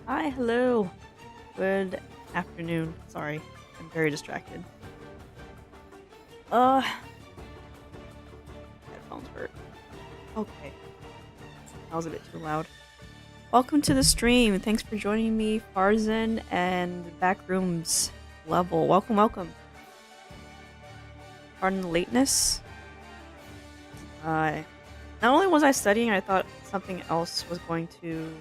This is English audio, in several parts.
Hi, hello. Good afternoon. Sorry, I'm very distracted. Uh, headphones hurt. Okay, that was a bit too loud. Welcome to the stream. Thanks for joining me, Farzan and Backrooms level. Welcome, welcome. Pardon the lateness. Not only was I studying, I thought something else was going to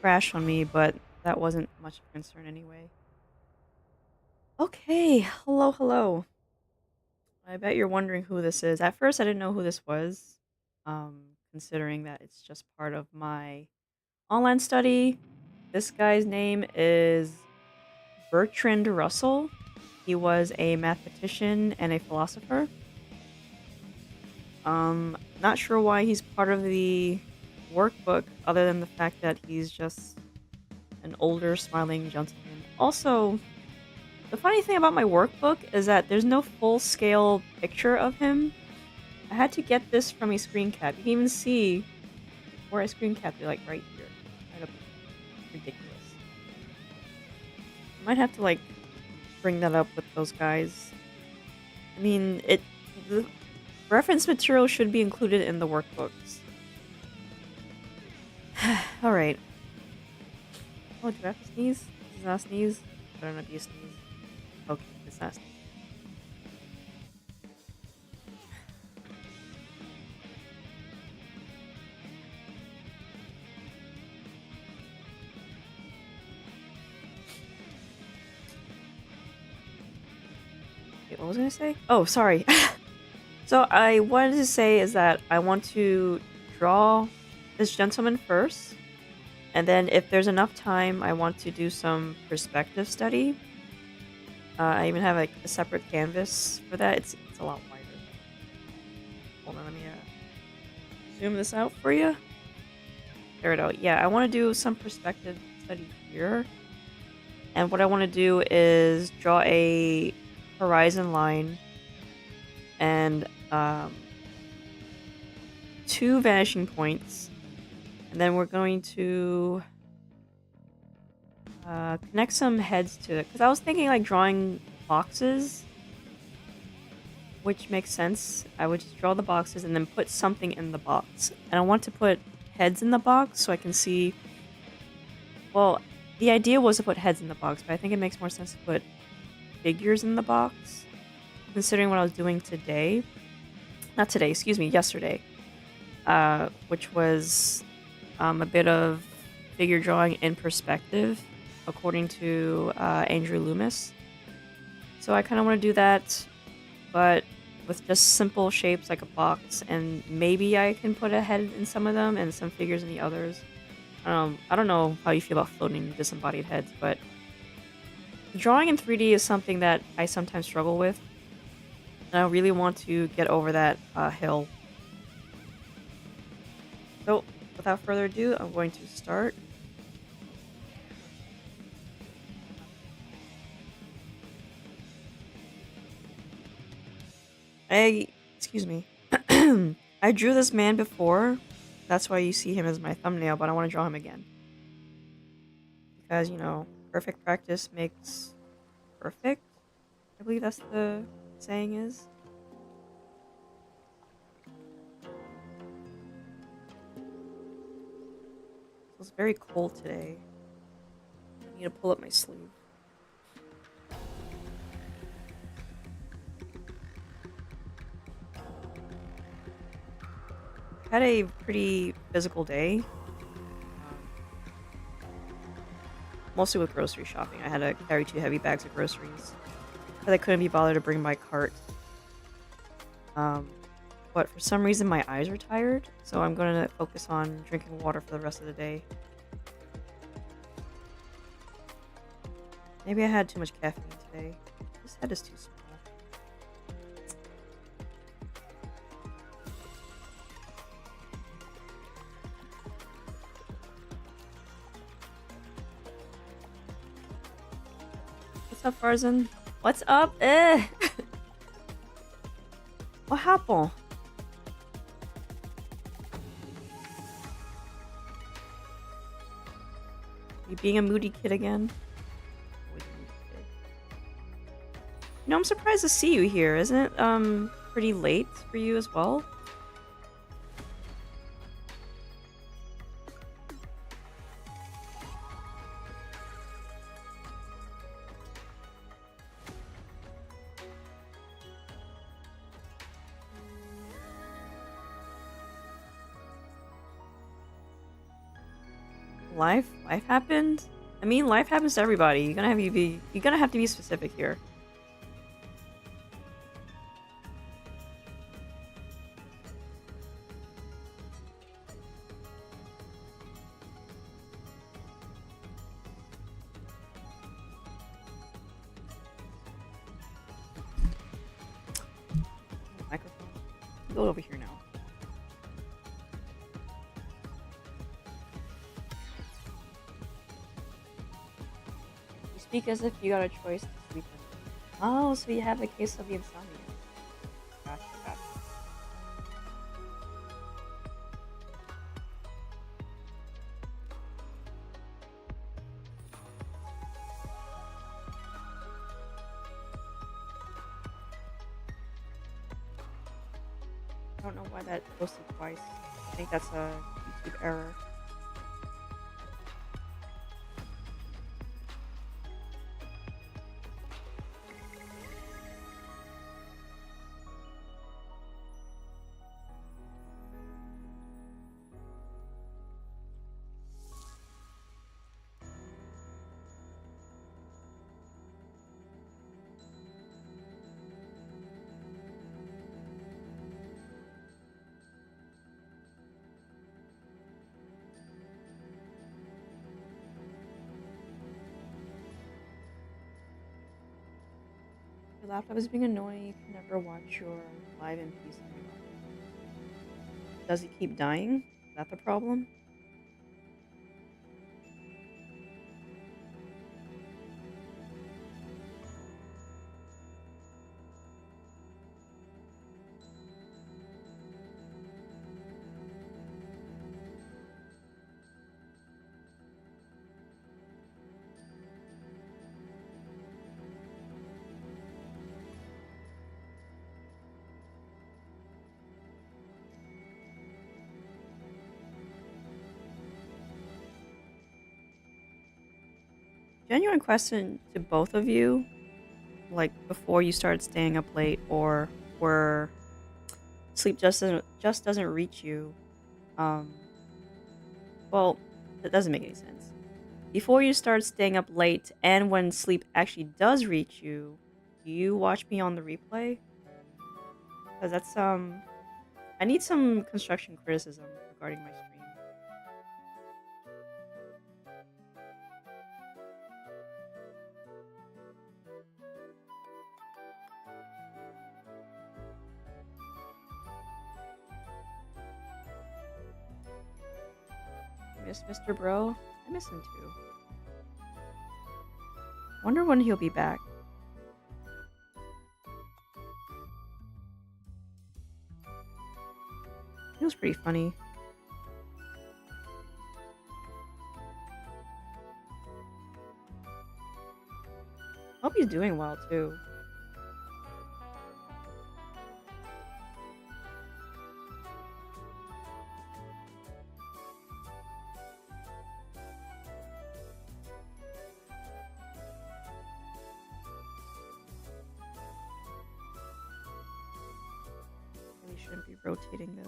crash on me, but that wasn't much of a concern anyway. Okay, hello, hello. I bet you're wondering who this is. At first, I didn't know who this was, considering that it's just part of my online study. This guy's name is Bertrand Russell. He was a mathematician and a philosopher. Not sure why he's part of the workbook, other than the fact that he's just an older, smiling gentleman. Also, the funny thing about my workbook is that there's no full-scale picture of him. I had to get this from a screen cap. You can even see where I screen capped it, like right here. Right up here. Ridiculous. I might have to like bring that up with those guys. I mean, the reference material should be included in the workbooks. Alright. Oh, do I have to sneeze? This is not a sneeze? I don't know if you sneeze. Okay, it's not a sneeze. Wait, what was I gonna say? Oh, sorry. So I wanted to say is that I want to draw this gentleman first, and then if there's enough time, I want to do some perspective study. I even have like a separate canvas for that. It's a lot wider. Hold on, let me zoom this out for you. There we go. Yeah, I want to do some perspective study here, and what I want to do is draw a horizon line and two vanishing points, and then we're going to connect some heads to it, because I was thinking like drawing boxes, which makes sense. I would just draw the boxes and then put something in the box, and I want to put heads in the box so I can see. Well, the idea was to put heads in the box, but I think it makes more sense to put figures in the box, considering what I was doing today. Not today, excuse me, yesterday. Which was a bit of figure drawing in perspective, according to Andrew Loomis. So I kind of want to do that, but with just simple shapes like a box, and maybe I can put a head in some of them and some figures in the others. I don't know how you feel about floating disembodied heads, but drawing in 3D is something that I sometimes struggle with, and I really want to get over that hill. So, without further ado, I'm going to start. Excuse me. I drew this man before. That's why you see him as my thumbnail, but I want to draw him again. Because, you know, perfect practice makes perfect. I believe that's the saying is. It's very cold today. I need to pull up my sleeve. Had a pretty physical day. Mostly with grocery shopping. I had to carry 2 heavy bags of groceries, because I couldn't be bothered to bring my cart. But for some reason my eyes are tired, so I'm going to focus on drinking water for the rest of the day. Maybe I had too much caffeine today. This head is too small. What's up, Farzan? What's up? What happened? You being a moody kid again? Always a moody kid. You know, I'm surprised to see you here. Isn't it pretty late for you as well? Life happened? I mean, life happens to everybody. You're gonna have to be specific here. Microphone. Go over here now. You speak as if you got a choice to sleep in. Oh, so you have a case of the insomnia. Gotcha, gotcha. I don't know why that posted twice. I think that's a YouTube error. Your laptop is being annoying. You can never watch your live in peace anymore. Does it keep dying? Is that the problem? Genuine question to both of you, like before you started staying up late or were sleep just doesn't reach you. Um, well, that doesn't make any sense. Before you start staying up late and when sleep actually does reach you, do you watch me on the replay? Because that's I need some construction criticism regarding my stream. I miss Mr. Bro. I miss him too. Wonder when he'll be back. He was pretty funny. Hope he's doing well too. Really shouldn't be rotating this.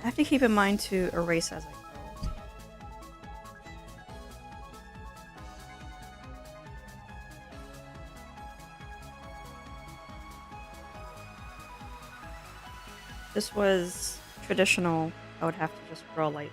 I have to keep in mind to erase as I go. If this was traditional, I would have to just draw lightly.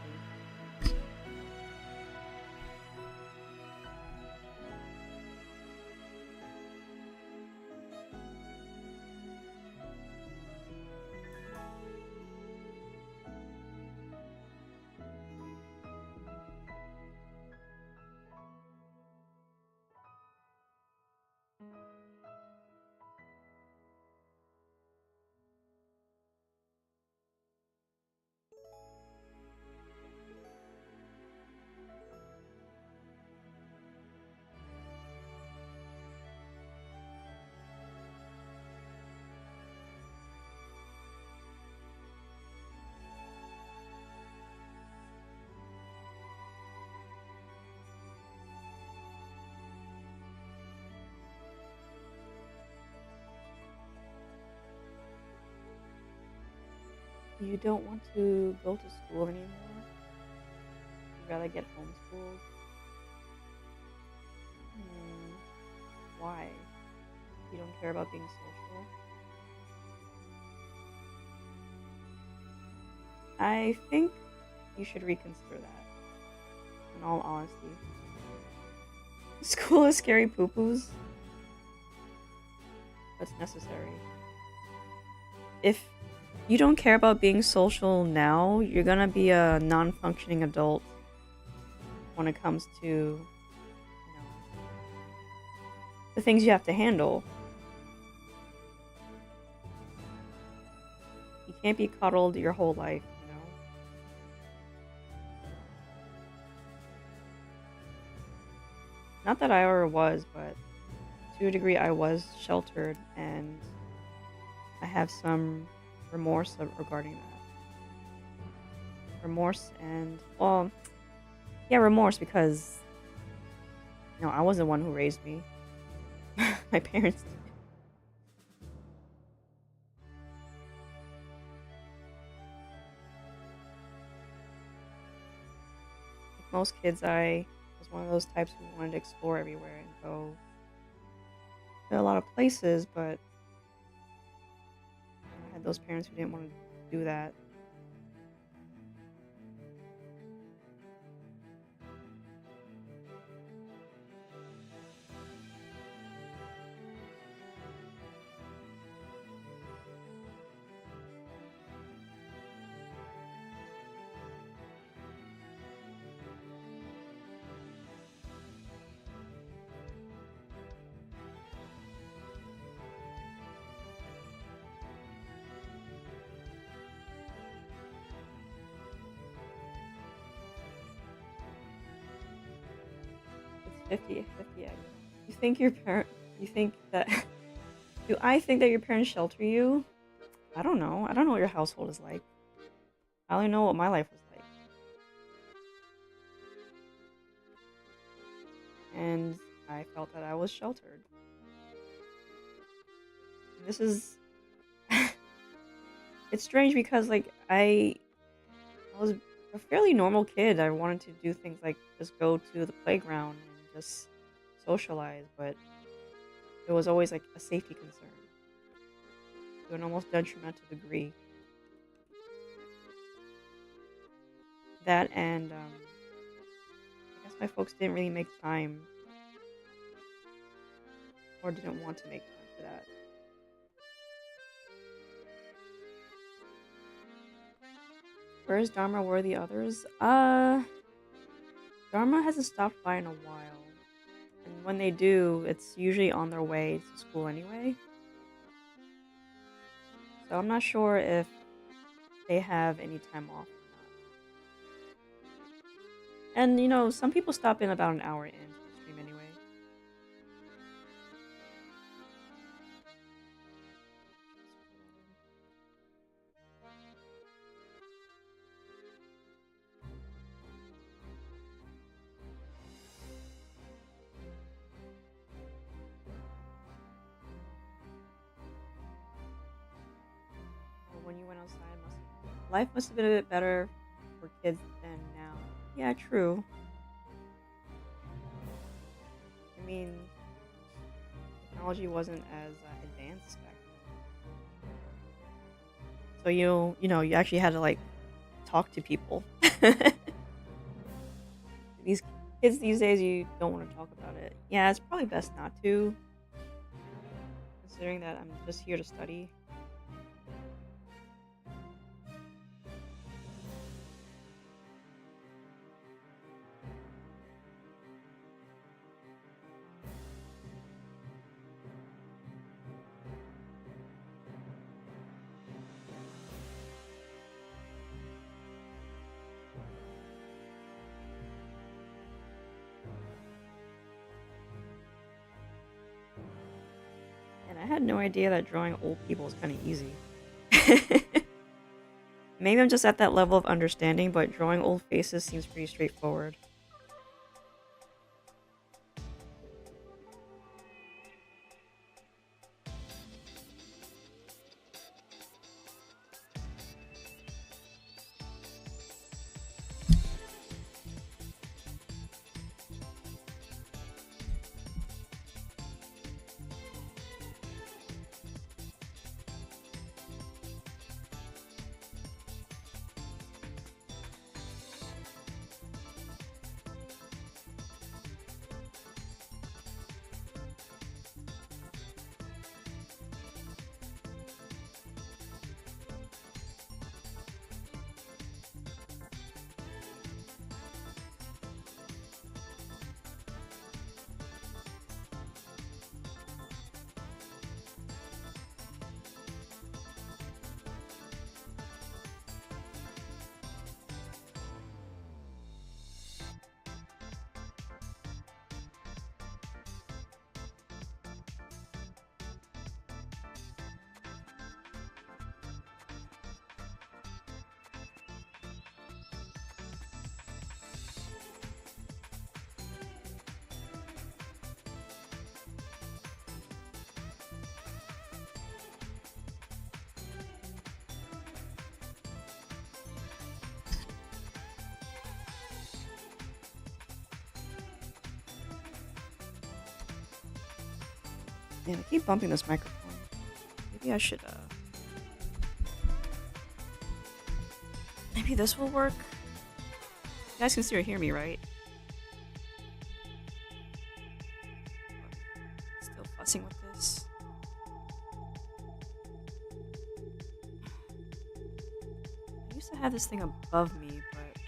You don't want to go to school anymore? You'd rather get homeschooled? Why? You don't care about being social? I think you should reconsider that, in all honesty. School is scary poo-poos. That's necessary. If you don't care about being social now, you're gonna be a non-functioning adult when it comes to, you know, the things you have to handle. You can't be coddled your whole life, you know? Not that I ever was, but to a degree I was sheltered, and I have some remorse regarding that. Remorse and, well, yeah, remorse because, you know, I was the one who raised me. My parents did. Like most kids, I was one of those types who wanted to explore everywhere and go to a lot of places, but I had those parents who didn't want to do that. It's 50-50. You think your parent, you think that, do I think that your parents shelter you? I don't know. I don't know what your household is like. I only know what my life was like. And I felt that I was sheltered. This is, it's strange because, like, I was a fairly normal kid. I wanted to do things like just go to the playground and just socialize, but it was always like a safety concern to an almost detrimental degree. That and I guess my folks didn't really make time or didn't want to make time for that. Where is Dharma? Where are the others? Dharma hasn't stopped by in a while. And when they do, it's usually on their way to school anyway. So I'm not sure if they have any time off or not. And you know, some people stop in about an hour into the stream anyway. When you went outside, must have Life must have been a bit better for kids than now. Yeah, true. I mean, technology wasn't as advanced back then. So you actually had to like talk to people. These kids these days, you don't want to talk about it. Yeah, it's probably best not to, considering that I'm just here to study. And I had no idea that drawing old people is kind of easy. Maybe I'm just at that level of understanding, but drawing old faces seems pretty straightforward. Man, I keep bumping this microphone. Maybe I should, maybe this will work? You guys can still hear me, right? Still fussing with this. I used to have this thing above me, but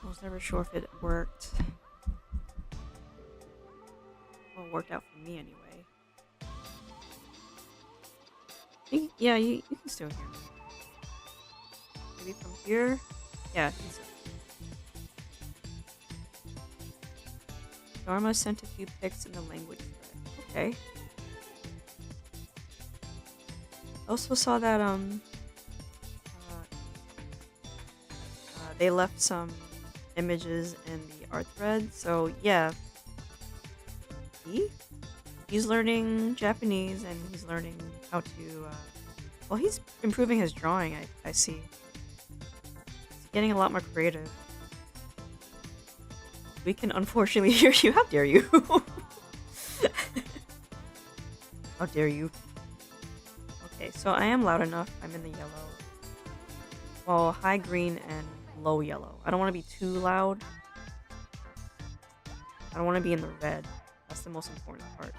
I was never sure if it worked. Well, it worked out for me anyway. Yeah, you can still hear me. Maybe from here? Yeah, I think so. Dharma sent a few pics in the language thread. Okay. I also saw that they left some images in the art thread, so yeah. He's learning Japanese and he's learning how to well, he's improving his drawing, I see. He's getting a lot more creative. We can unfortunately hear you. How dare you? How dare you? Okay, so I am loud enough. I'm in the yellow. Well, high green and low yellow. I don't want to be too loud. I don't want to be in the red. That's the most important part.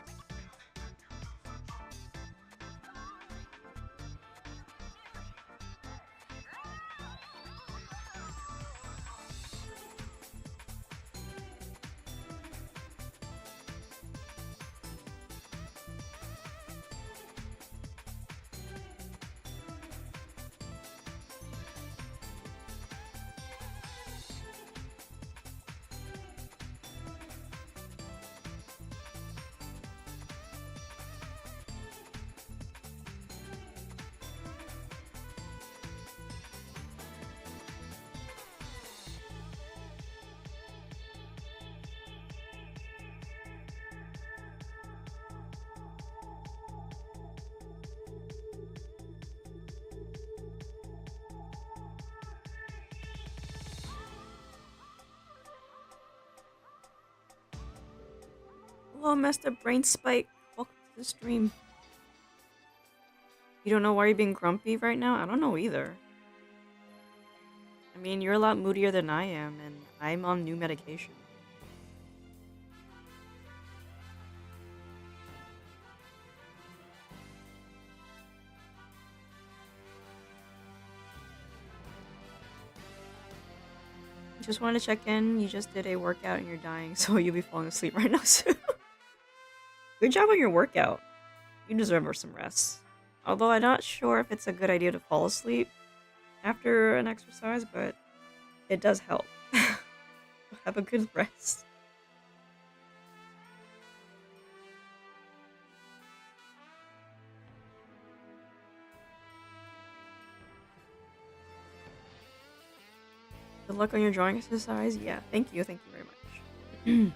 Hello, Master Brain Spike. Welcome to the stream. You don't know why you're being grumpy right now? I don't know either. I mean, you're a lot moodier than I am, and I'm on new medication. Just wanted to check in. You just did a workout and you're dying, so you'll be falling asleep right now soon. Good job on your workout. You deserve some rest. Although I'm not sure if it's a good idea to fall asleep after an exercise, but it does help. Have a good rest. Good luck on your drawing exercise. Yeah, thank you very much.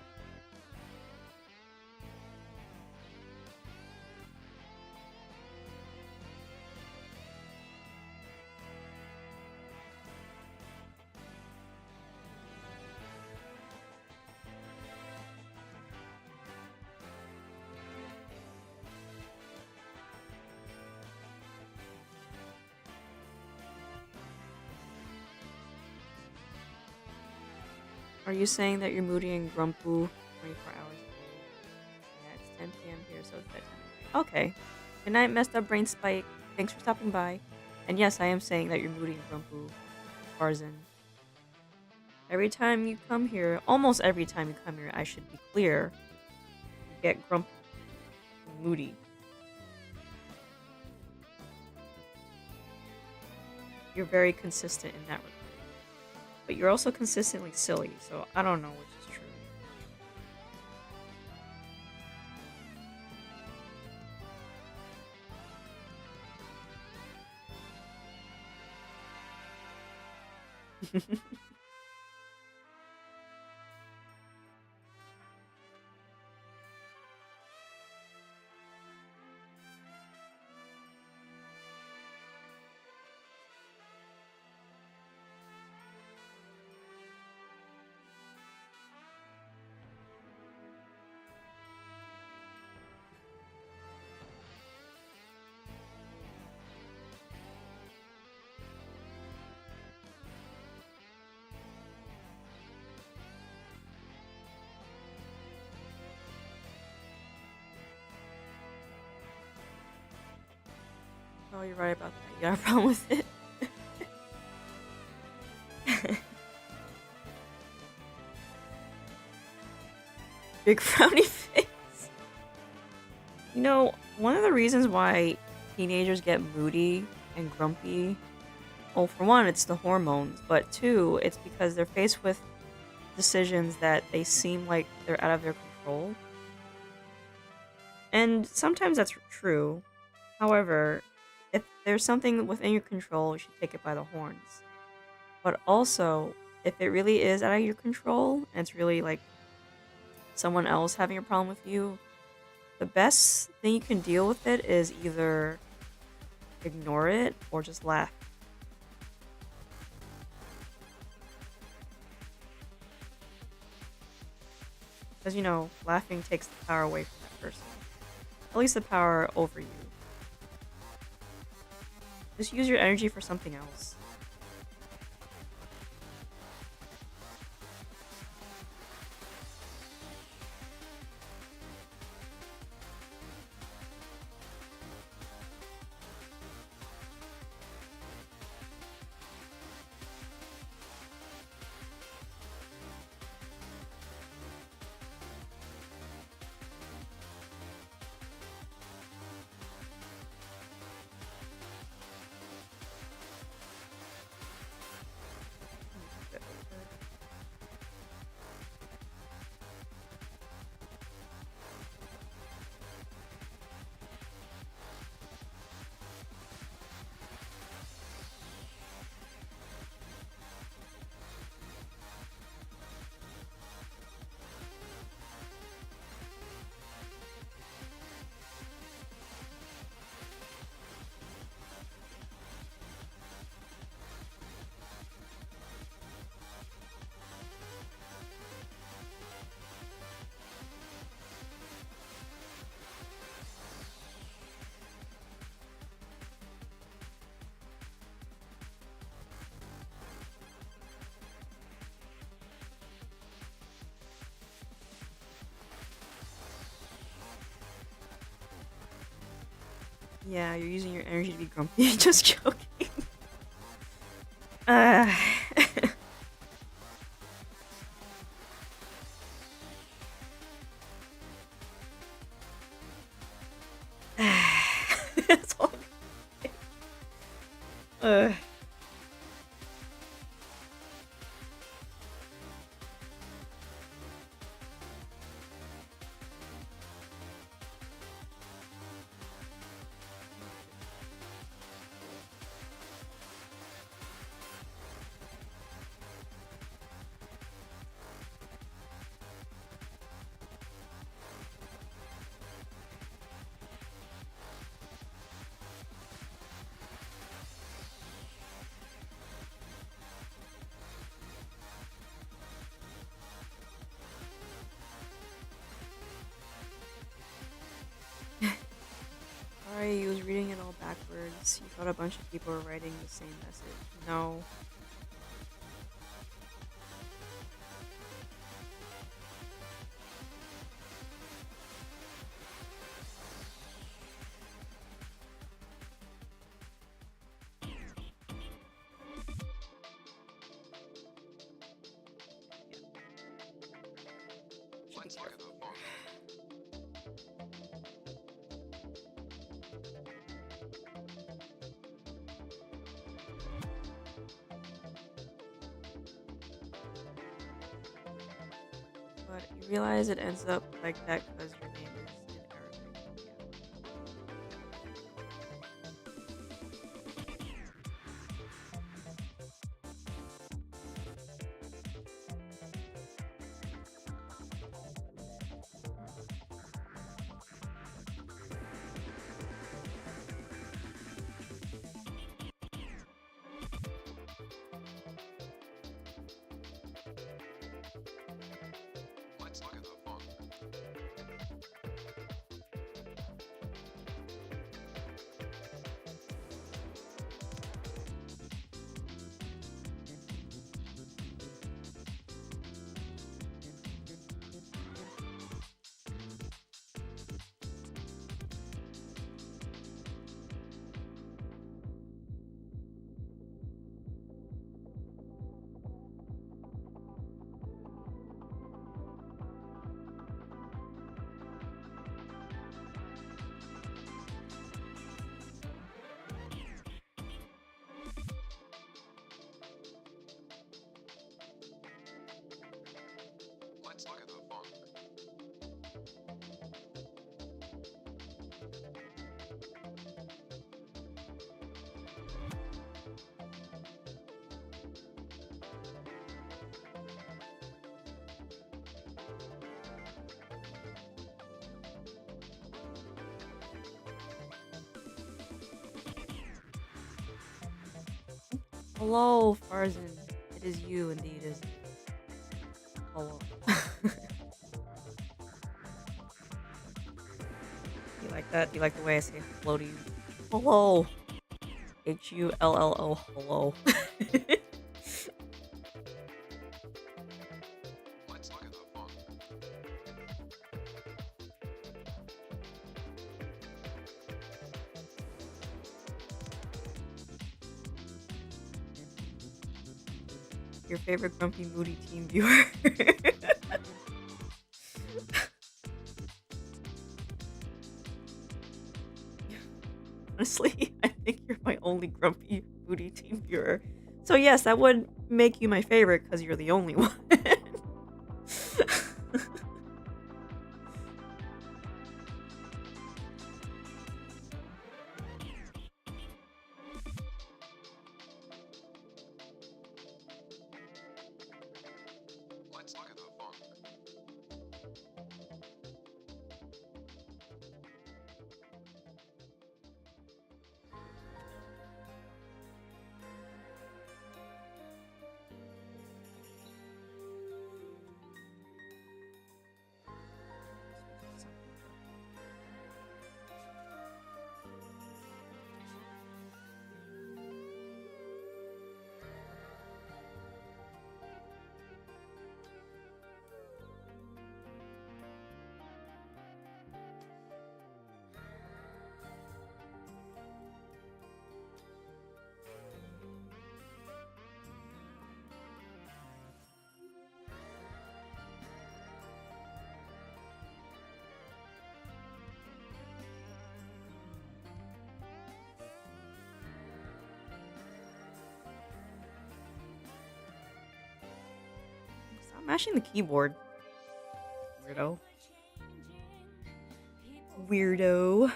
Are you saying that you're moody and grumpy 24 hours a day? Yeah, it's 10 p.m. here, so it's bedtime. Okay. Good night, messed up brain spike. Thanks for stopping by. And yes, I am saying that you're moody and grumpy, Tarzan. Every time you come here, almost every time you come here, I should be clear, you get grumpy and moody. You're very consistent in that regard. But you're also consistently silly, so I don't know which is true. Oh, you're right about that. You got a problem with it. Big frowny face. You know, one of the reasons why teenagers get moody and grumpy, well, for one, it's the hormones, but two, it's because they're faced with decisions that they seem like they're out of their control. And sometimes that's true. However, if there's something within your control, you should take it by the horns. But also, if it really is out of your control, and it's really like someone else having a problem with you, the best thing you can deal with it is either ignore it or just laugh. Because, you know, laughing takes the power away from that person. At least the power over you. Just use your energy for something else. Yeah, you're using your energy to be grumpy. Just joking. Uh, That's all I can say. Sorry, he was reading it all backwards. He thought a bunch of people were writing the same message. No. Should be careful here. But you realize it ends up like that because your name is in Arabic. Let's look at the font. Let's look at the font. Hello, Farzan. It is you, indeed, isn't it? Hello. You like that? You like the way I say hello to you? Hello. Hullo. Hello. Let's look at the font. Your favorite grumpy moody team viewer. Honestly, I think you're my only grumpy moody team viewer. So yes, that would make you my favorite because you're the only one. Let's look at the font. mashing the keyboard. Weirdo. Weirdo.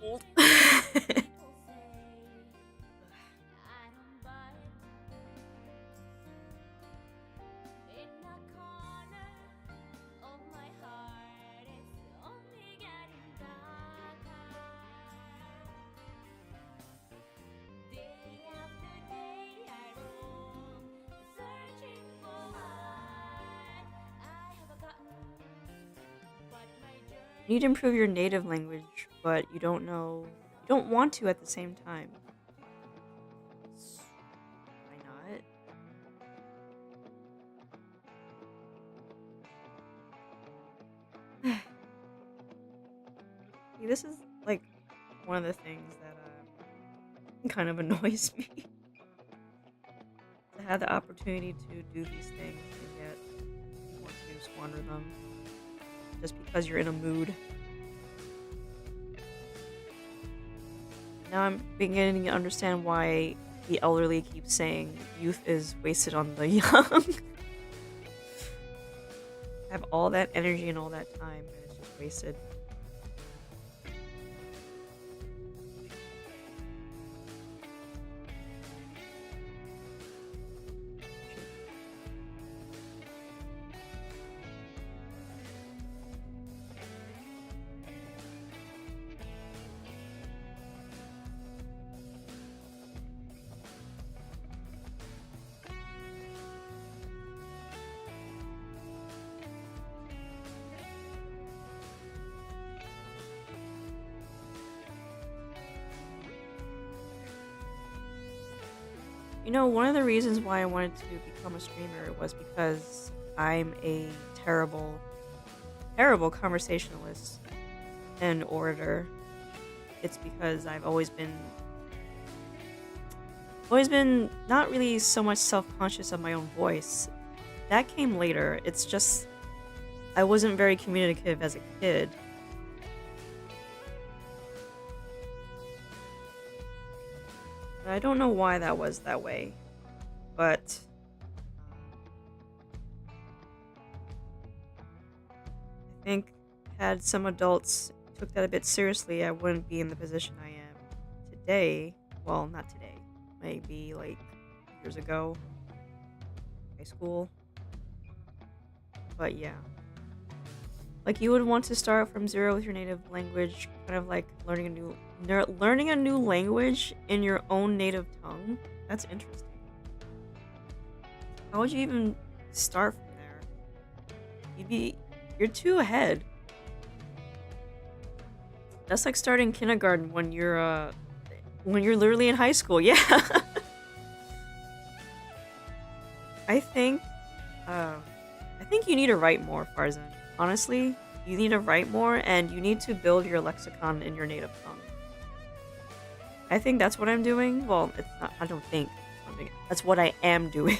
Old. You need to improve your native language, but you don't want to at the same time. Why not? See, this is like one of the things that kind of annoys me. To have the opportunity to do these things and yet you want to squander them just because you're in a mood. Now I'm beginning to understand why the elderly keep saying youth is wasted on the young. Have all that energy and all that time and it's just wasted. You know, one of the reasons why I wanted to become a streamer was because I'm a terrible, terrible conversationalist and orator. It's because I've always been not really so much self-conscious of my own voice. That came later. It's just I wasn't very communicative as a kid. I don't know why that was that way, but I think had some adults took that a bit seriously, I wouldn't be in the position I am today. Well, not today. Maybe like years ago, high school. But yeah. Like you would want to start from zero with your native language, kind of like learning a new language in your own native tongue. That's interesting. How would you even start from there? You're too ahead. That's like starting kindergarten when you're literally in high school. Yeah. I think you need to write more, Farzan. Honestly, you need to write more and you need to build your lexicon in your native tongue. I think that's what I'm doing. Well, it's not, I don't think that's what I am doing.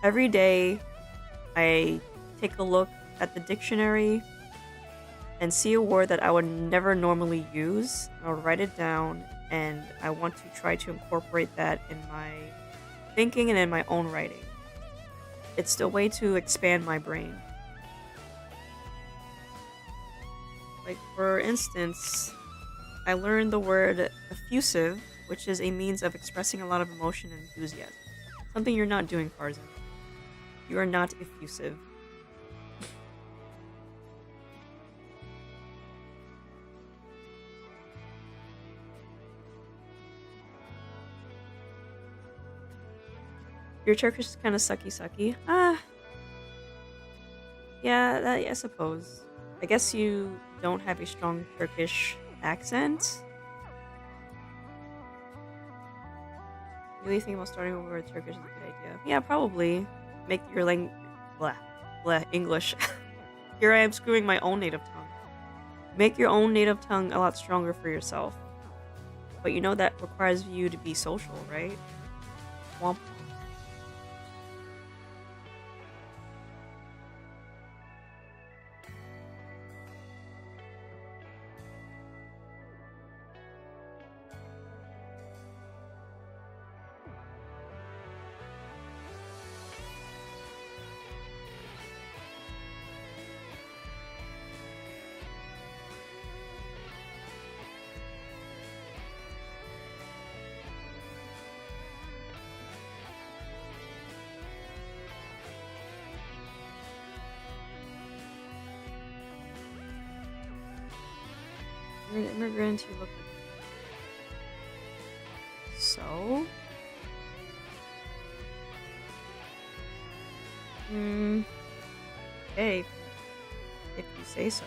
Every day, I take a look at the dictionary and see a word that I would never normally use. I'll write it down and I want to try to incorporate that in my thinking and in my own writing. It's the way to expand my brain. Like, for instance, I learned the word effusive, which is a means of expressing a lot of emotion and enthusiasm. Something you're not doing, Farzan. You are not effusive. Your Turkish is kind of sucky. Yeah, I suppose. I guess you don't have a strong Turkish accent. Really think about starting over with Turkish is a good idea. Yeah, probably. Make your English. Here I am screwing my own native tongue. Make your own native tongue a lot stronger for yourself. But you know that requires you to be social, right? Womp. You're an immigrant, you look like... So? Okay, if you say so.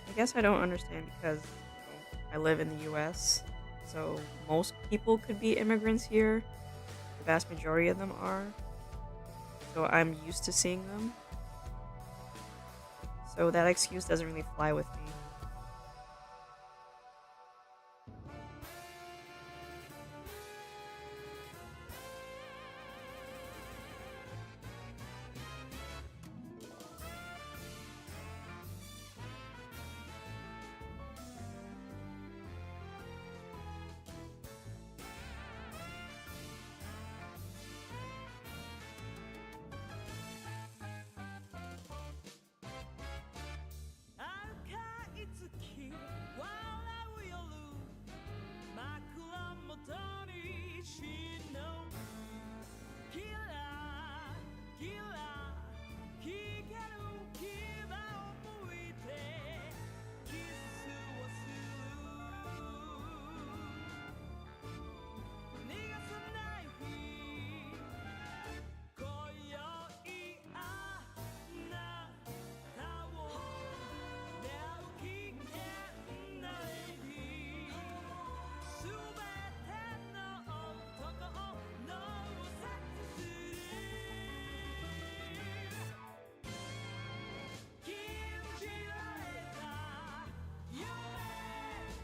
I guess I don't understand because I live in the US, so most people could be immigrants here. The vast majority of them are. So I'm used to seeing them. So that excuse doesn't really fly with me.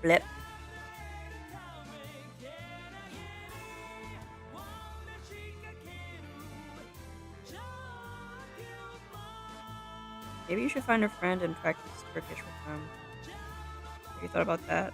Blip. Maybe you should find a friend and practice Turkish with them. Have you thought about that?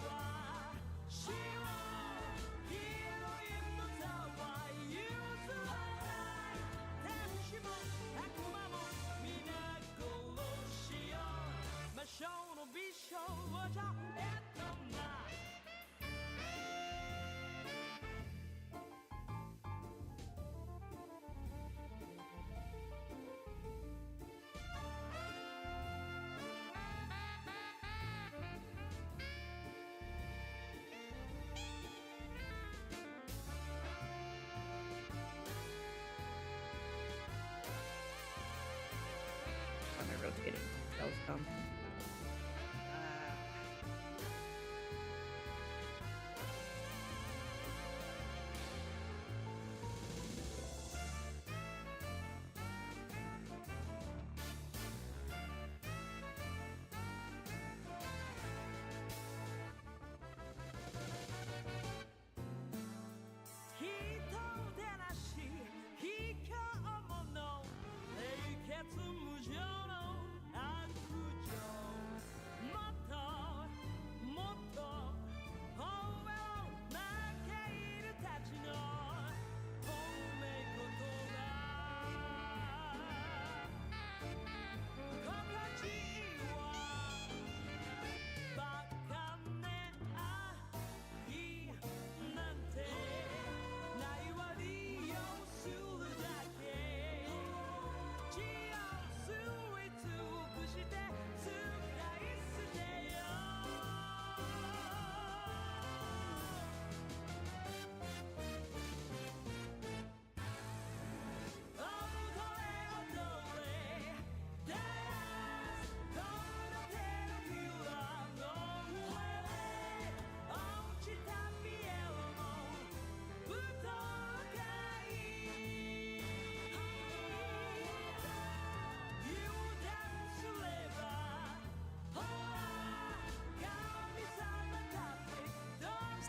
Why am I rotating? That was dumb.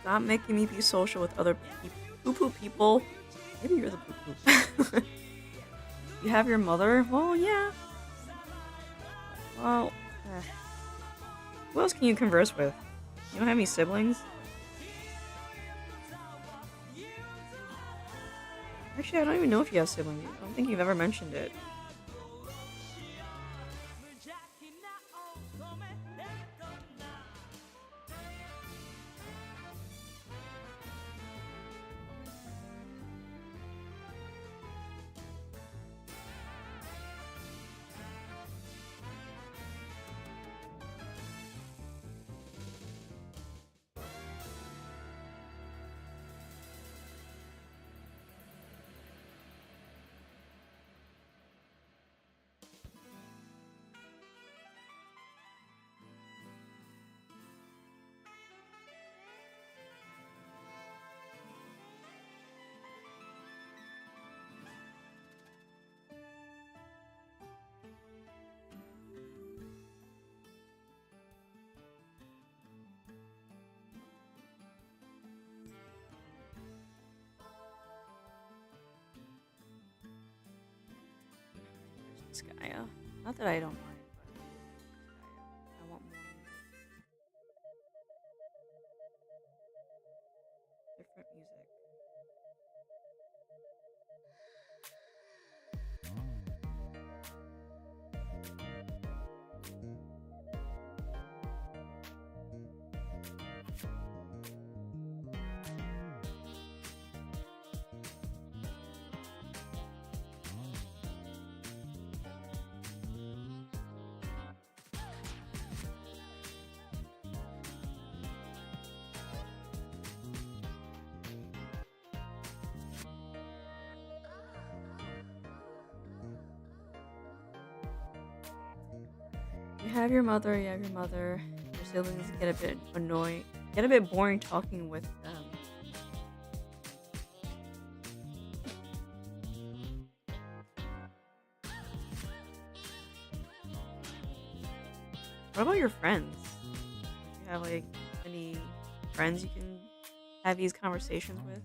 Stop making me be social with other poo-poo people. Maybe you're the poo-poo. You have your mother? Well, yeah. Well, who else can you converse with? You don't have any siblings? Actually, I don't even know if you have siblings. I don't think you've ever mentioned it. Skya. Not that I don't mind, but Skya. I want more different music. You have your mother, you have your mother. Your siblings get a bit annoying, get a bit boring talking with them. What about your friends? Do you have like any friends you can have these conversations with?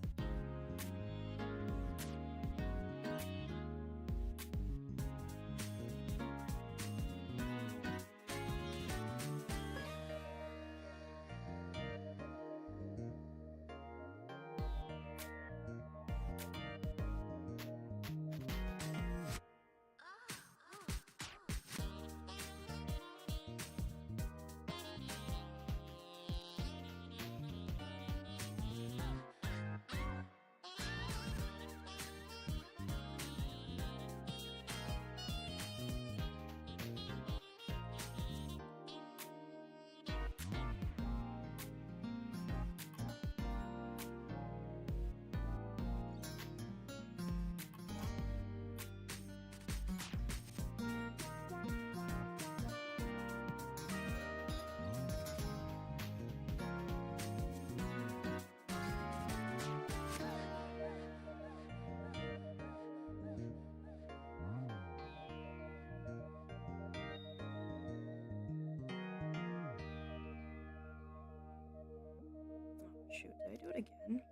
Shoot, did I do it again?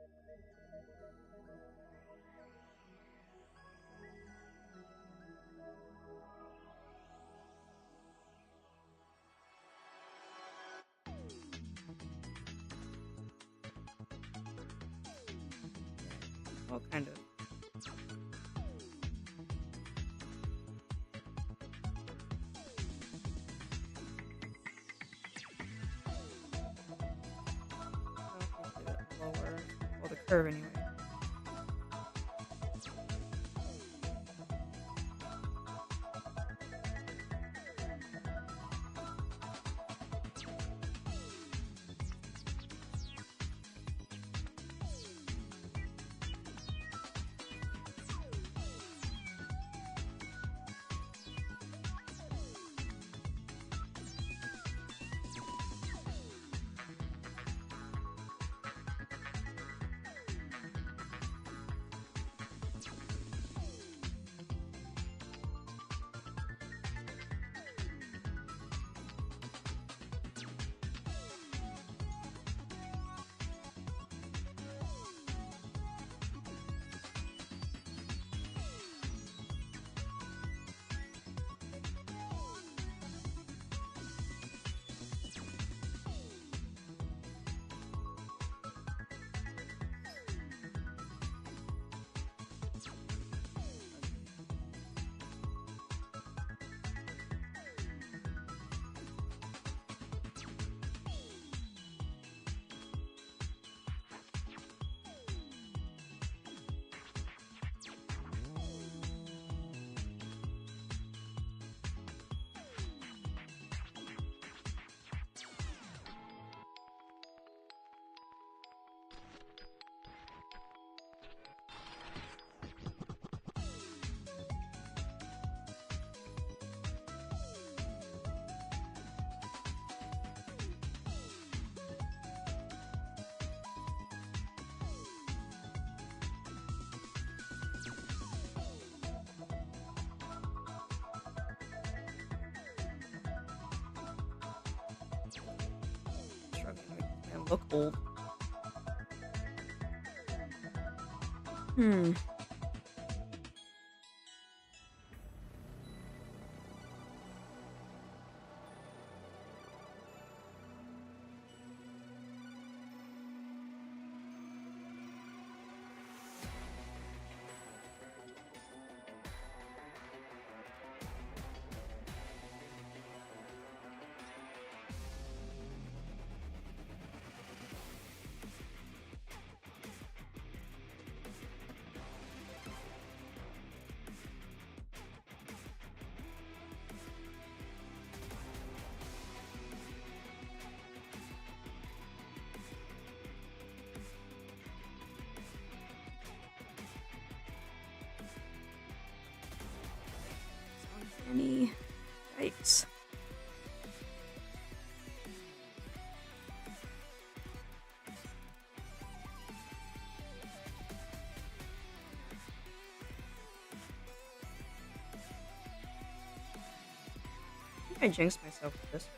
Well, kind of. Lower, well, the curve anyway. and look old. Hmm. Any yikes. I think I jinxed myself with this.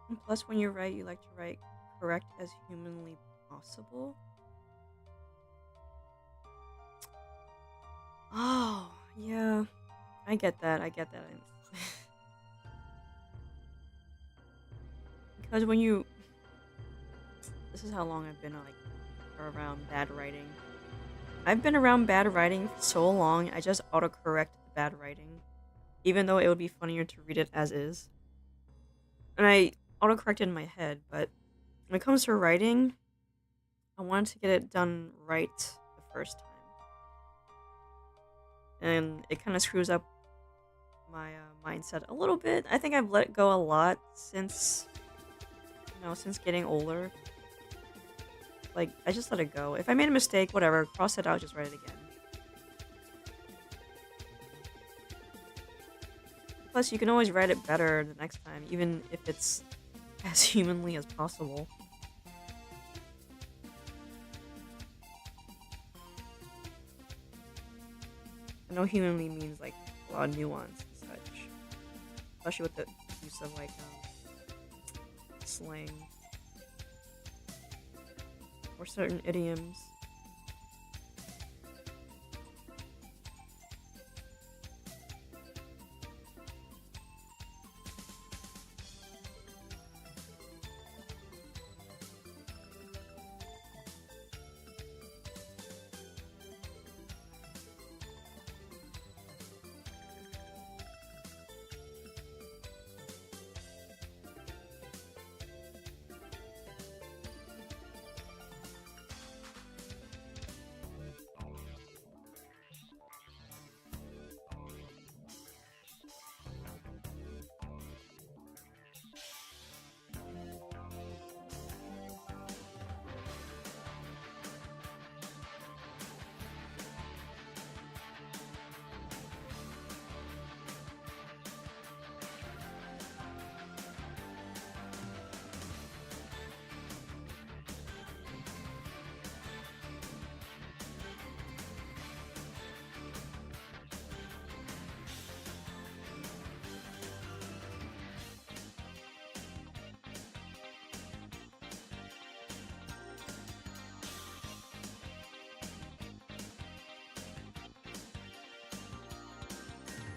And plus, when you write, you like to write correct as humanly possible. Oh, yeah. I get that. I get that. Because when you... This is how long I've been, like, around bad writing. I've been around bad writing for so long, I just autocorrect the bad writing. Even though it would be funnier to read it as is. And I autocorrect it in my head, but when it comes to writing, I want to get it done right the first time. And it kind of screws up my mindset a little bit. I think I've let go a lot since, since getting older. Like, I just let it go. If I made a mistake, whatever, cross it out, just write it again. Plus, you can always write it better the next time, even if it's as humanly as possible. I know humanly means, like, a lot of nuance and such. Especially with the use of, like, slang. Or certain idioms.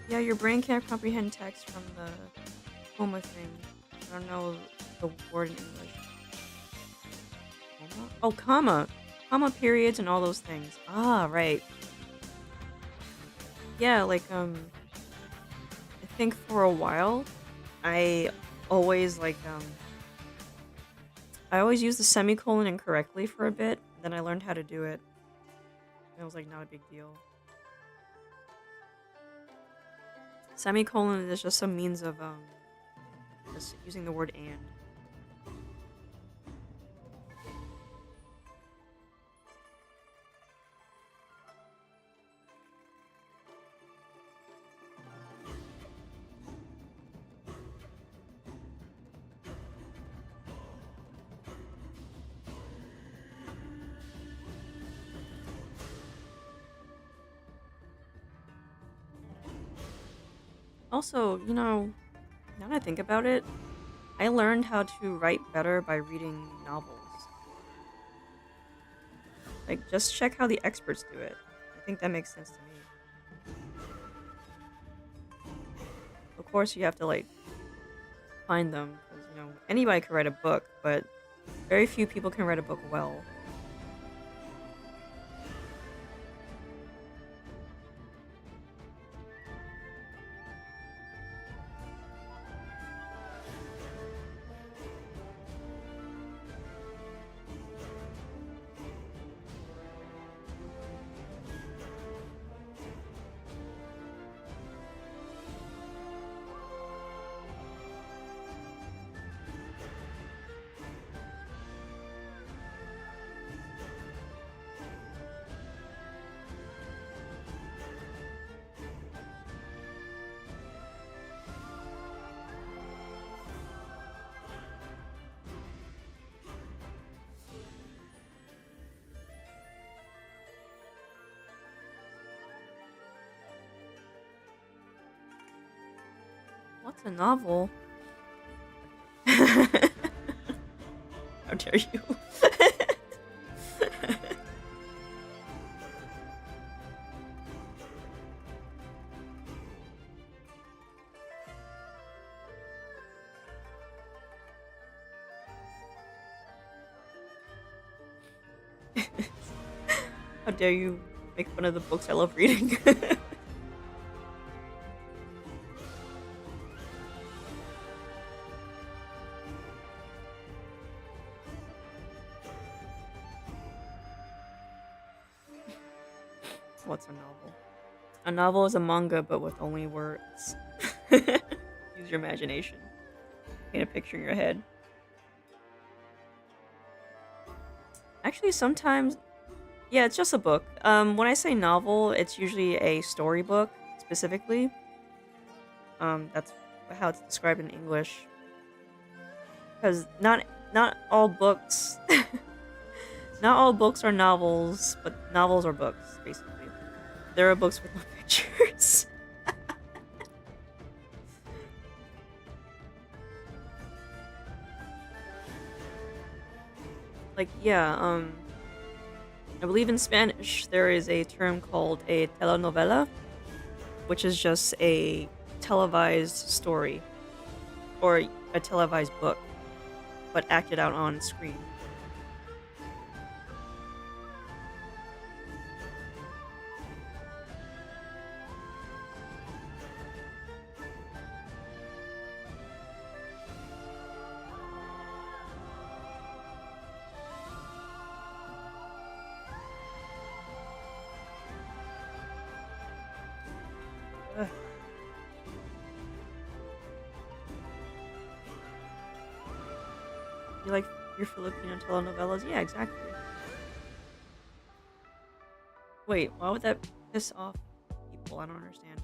Yeah, your brain can't comprehend text from the coma thing. I don't know the word in English. Coma? Oh, comma. Comma periods and all those things. Ah, right. Yeah, like, I think for a while, I always, like, I always used the semicolon incorrectly for a bit, then I learned how to do it. And it was, like, not a big deal. Semicolon is just some means of, just using the word and. Also, now that I think about it, I learned how to write better by reading novels. Like, just check how the experts do it. I think that makes sense to me. Of course, you have to, like, find them, because, anybody can write a book, but very few people can write a book well. What's a novel? How dare you? How dare you make fun of the books I love reading? What's a novel? A novel is a manga, but with only words. Use your imagination. Paint a picture in your head. Actually, sometimes, yeah, it's just a book. When I say novel, it's usually a storybook, specifically. That's how it's described in English. Because not all books, not all books are novels, but novels are books, basically. There are books with no pictures. Like, yeah, I believe in Spanish there is a term called a telenovela, which is just a televised story or a televised book, but acted out on screen. Ugh. You like your Filipino telenovelas? Yeah, exactly. Wait, why would that piss off people? I don't understand.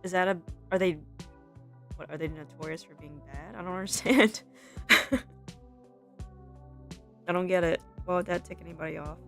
Is that a... Are they... What, are they notorious for being bad? I don't understand. I don't get it. Why would that tick anybody off?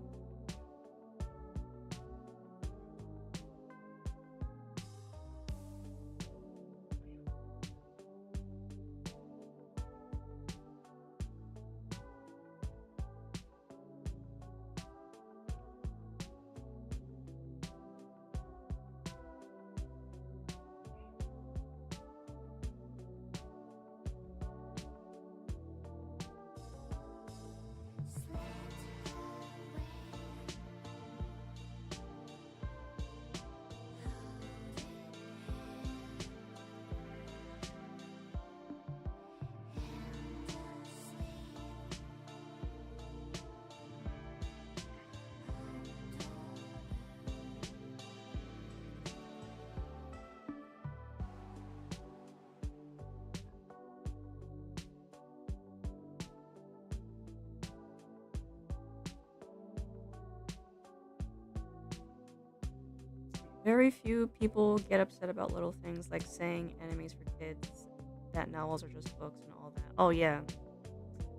Very few people get upset about little things like saying animes for kids, that novels are just books and all that. Oh yeah,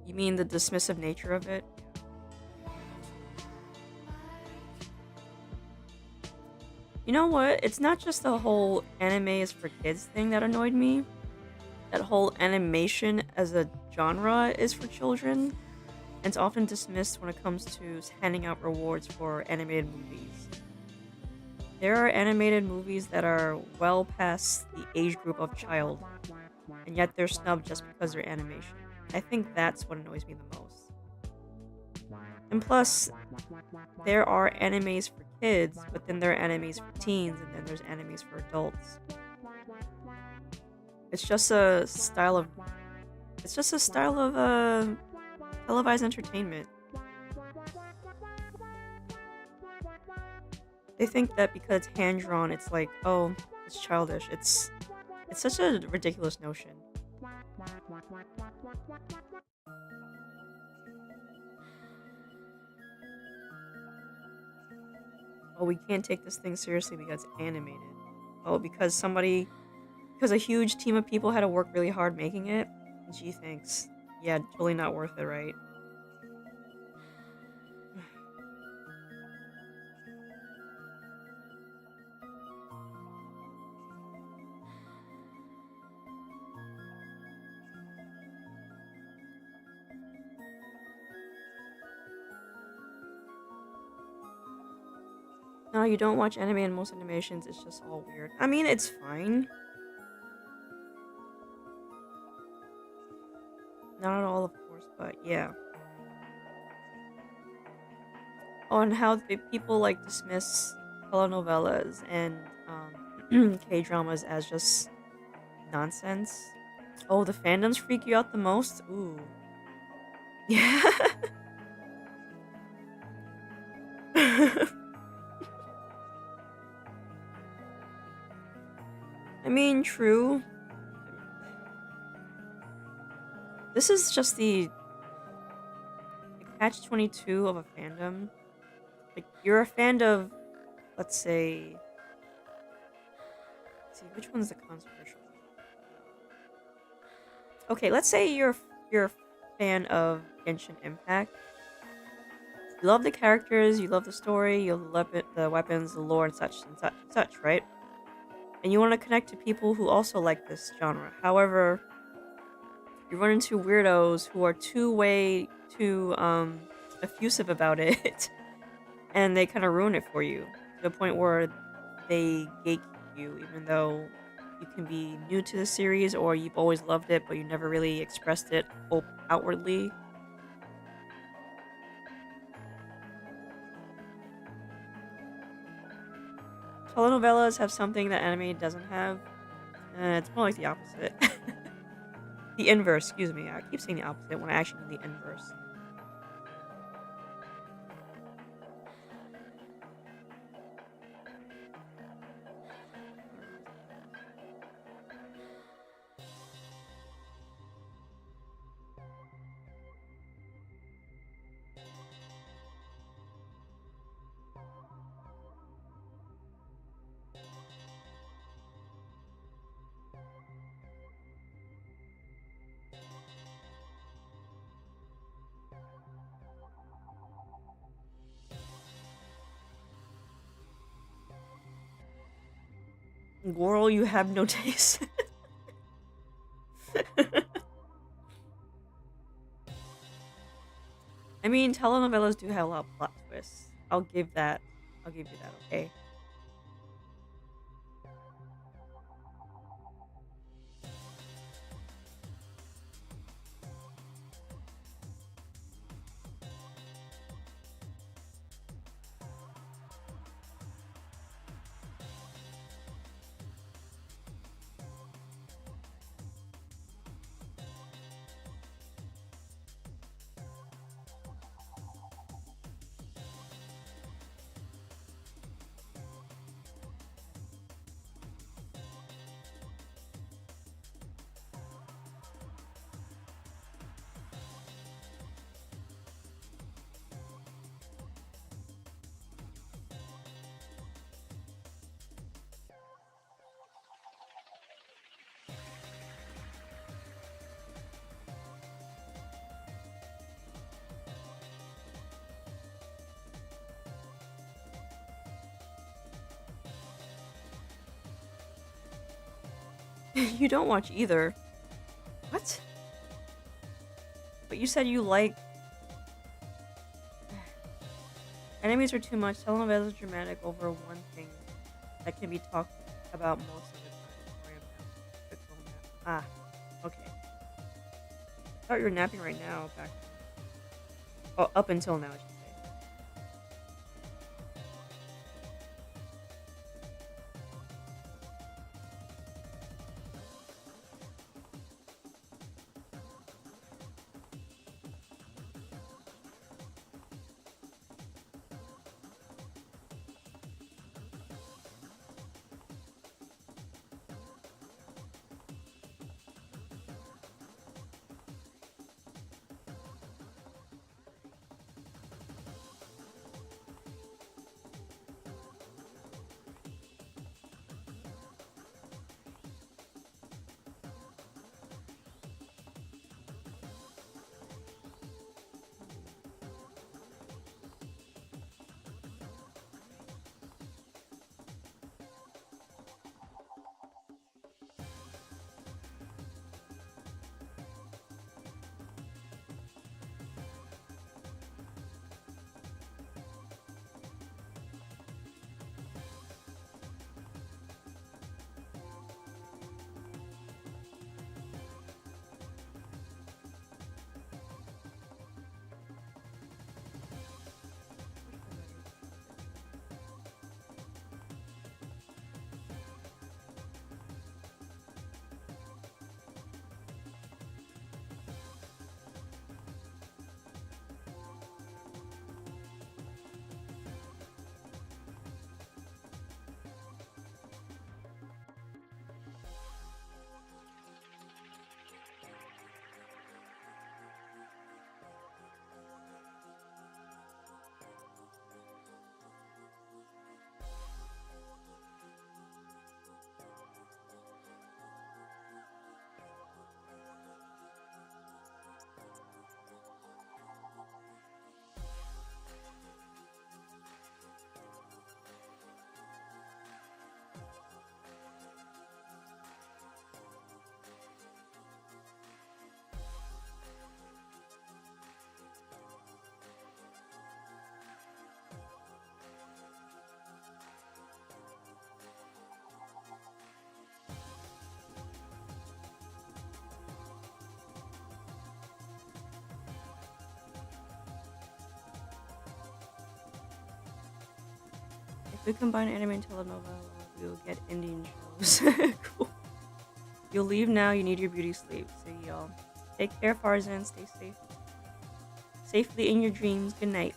you mean the dismissive nature of it? You know what? It's not just the whole anime is for kids thing that annoyed me. That whole animation as a genre is for children, and it's often dismissed when it comes to handing out rewards for animated movies. There are animated movies that are well past the age group of child, and yet they're snubbed just because they're animation. I think that's what annoys me the most. And plus, there are animes for kids, but then there are animes for teens, and then there's animes for adults. It's just a style of televised entertainment. They think that because it's hand drawn, it's like, oh, it's childish. It's such a ridiculous notion. Oh, we can't take this thing seriously because it's animated. Oh, because a huge team of people had to work really hard making it. Gee, thanks. Yeah, totally not worth it, right? No, you don't watch anime and most animations, it's just all weird. I mean, it's fine. Not at all, of course, but yeah. Oh, and how people like dismiss telenovelas and K-dramas as just nonsense. Oh, the fandoms freak you out the most? Ooh. Yeah. I mean, true. This is just the catch-22 of a fandom. Like, you're a fan of, let's say, which one's the controversial one? Okay, let's say you're a fan of Genshin Impact. You love the characters, you love the story, you love the weapons, the lore, and such and such and such, right? And you want to connect to people who also like this genre. However, you run into weirdos who are too effusive about it, and they kind of ruin it for you to the point where they gatekeep you, even though you can be new to the series or you've always loved it, but you never really expressed it outwardly. Telenovelas have something that anime doesn't have. It's more like the opposite. The inverse, excuse me. I keep saying the opposite when I actually mean the inverse. Girl, you have no taste. I mean, telenovelas do have a lot of plot twists. I'll give that. I'll give you that, okay? You don't watch either. What? But you said you like... Enemies are too much. Telenovelas are dramatic over one thing that can be talked about most of the time. Sorry, I'm quick little nap. Ah, okay. I thought you were napping right now. Back. Oh, up until now, I should say. If we combine anime and telenovela, we will get Indian shows. Cool. You'll leave now. You need your beauty sleep. See y'all. Take care, Farzan. Stay safe. Safely in your dreams. Good night.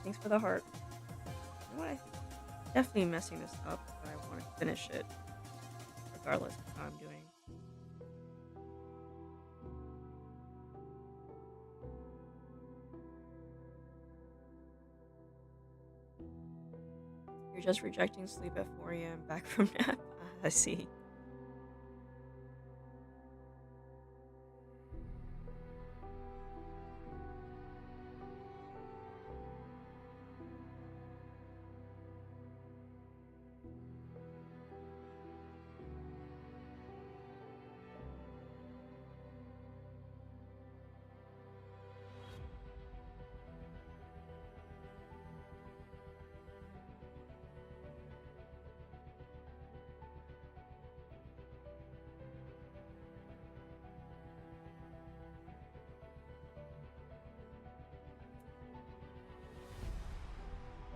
Thanks for the heart. You know what? I'm definitely messing this up, but I want to finish it, regardless of how I'm doing. You're just rejecting sleep at 4 a.m. back from nap. I see.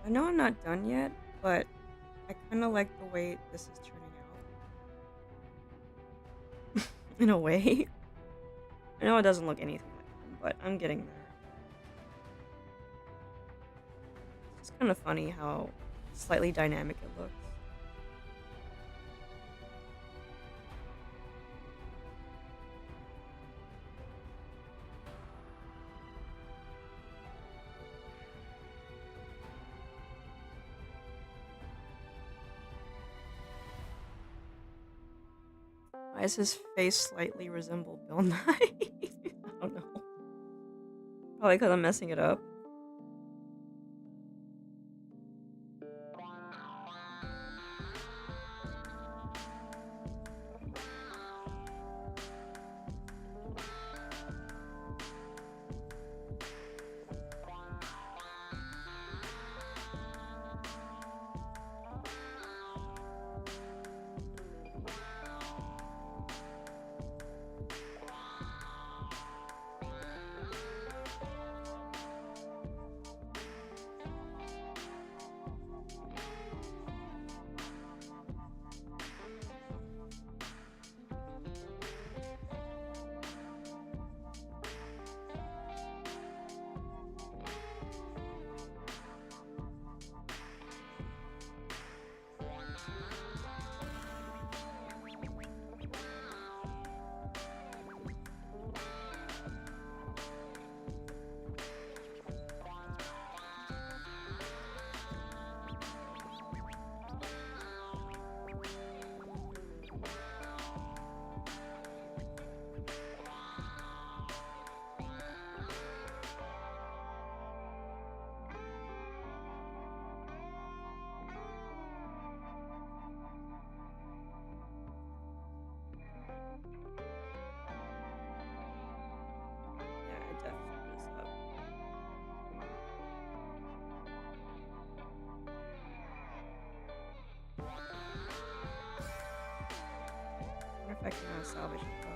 I know I'm not done yet, but I kind of like the way this is turning out. In a way. I know it doesn't look anything like them, but I'm getting there. It's kind of funny how slightly dynamic it looks. Why does his face slightly resemble Bill Nye? I don't know. Probably because I'm messing it up. Yeah, I definitely this up. I wonder if I can salvage it though.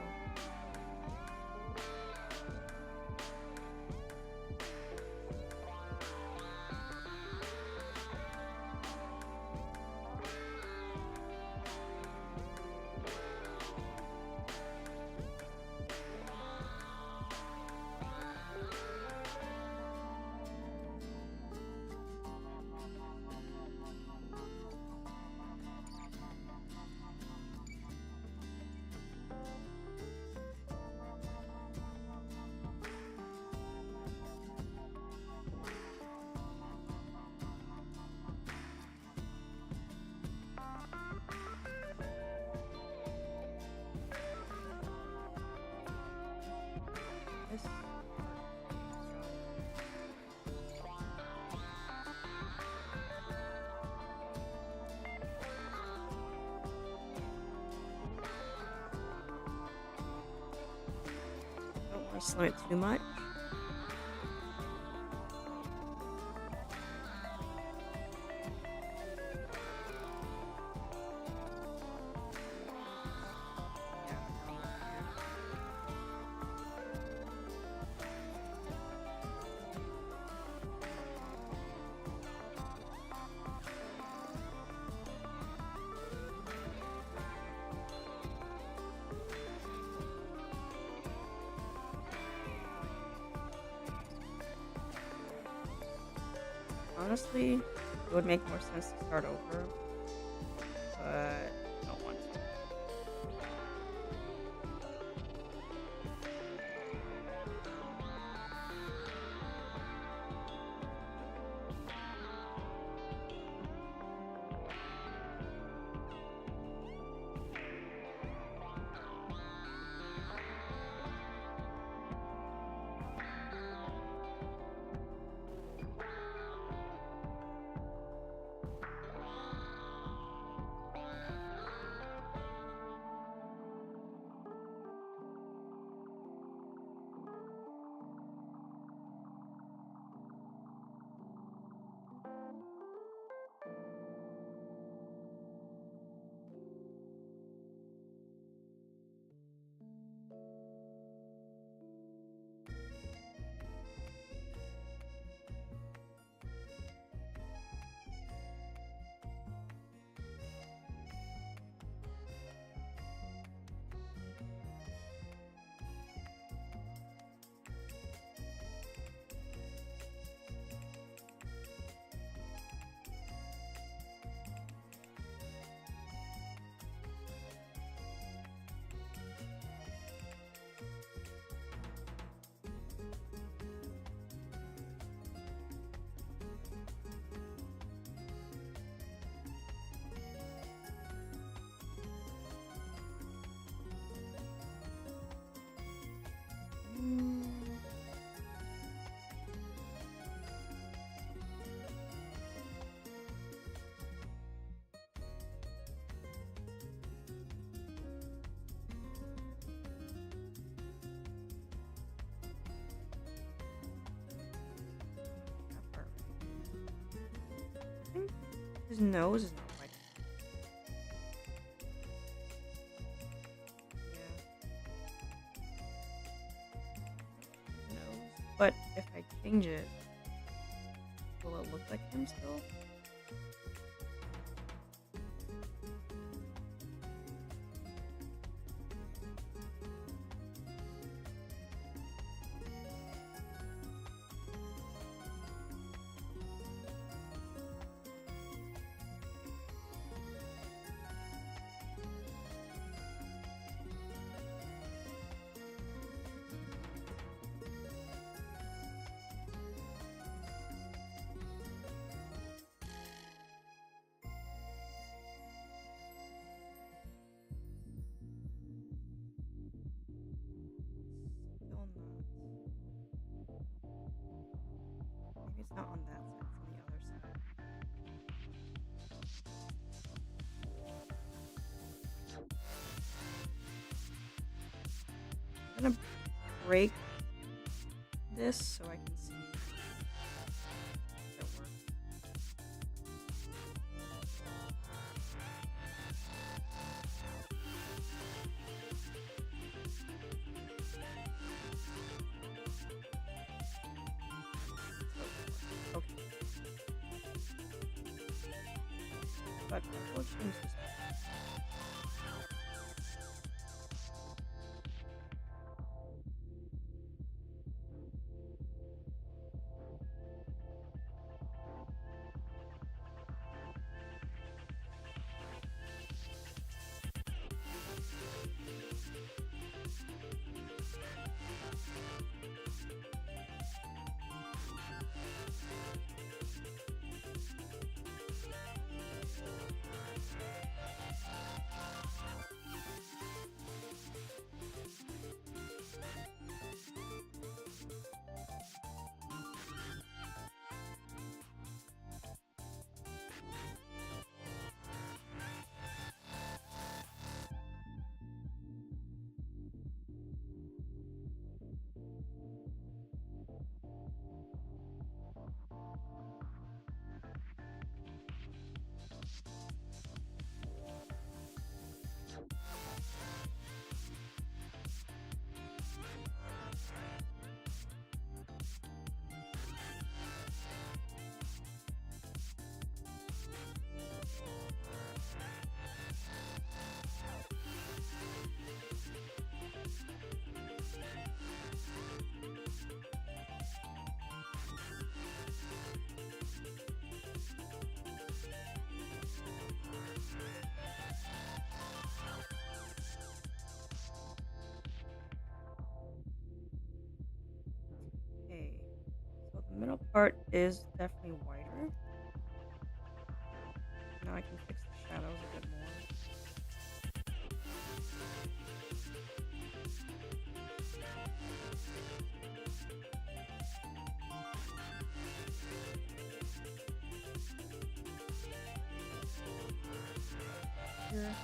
This don't want to slow it too much. Honestly, it would make more sense to start over, but I don't want to. His nose is not white. Yeah. Nose. But if I change it, will it look like him still? Still not. Maybe it's not on that side, it's on the other side. I'm gonna break this so I can see if it works. Okay. But we'll change this. Okay. So the middle part is definitely whiter. Now I can fix the shadows a bit more. Here. Yeah.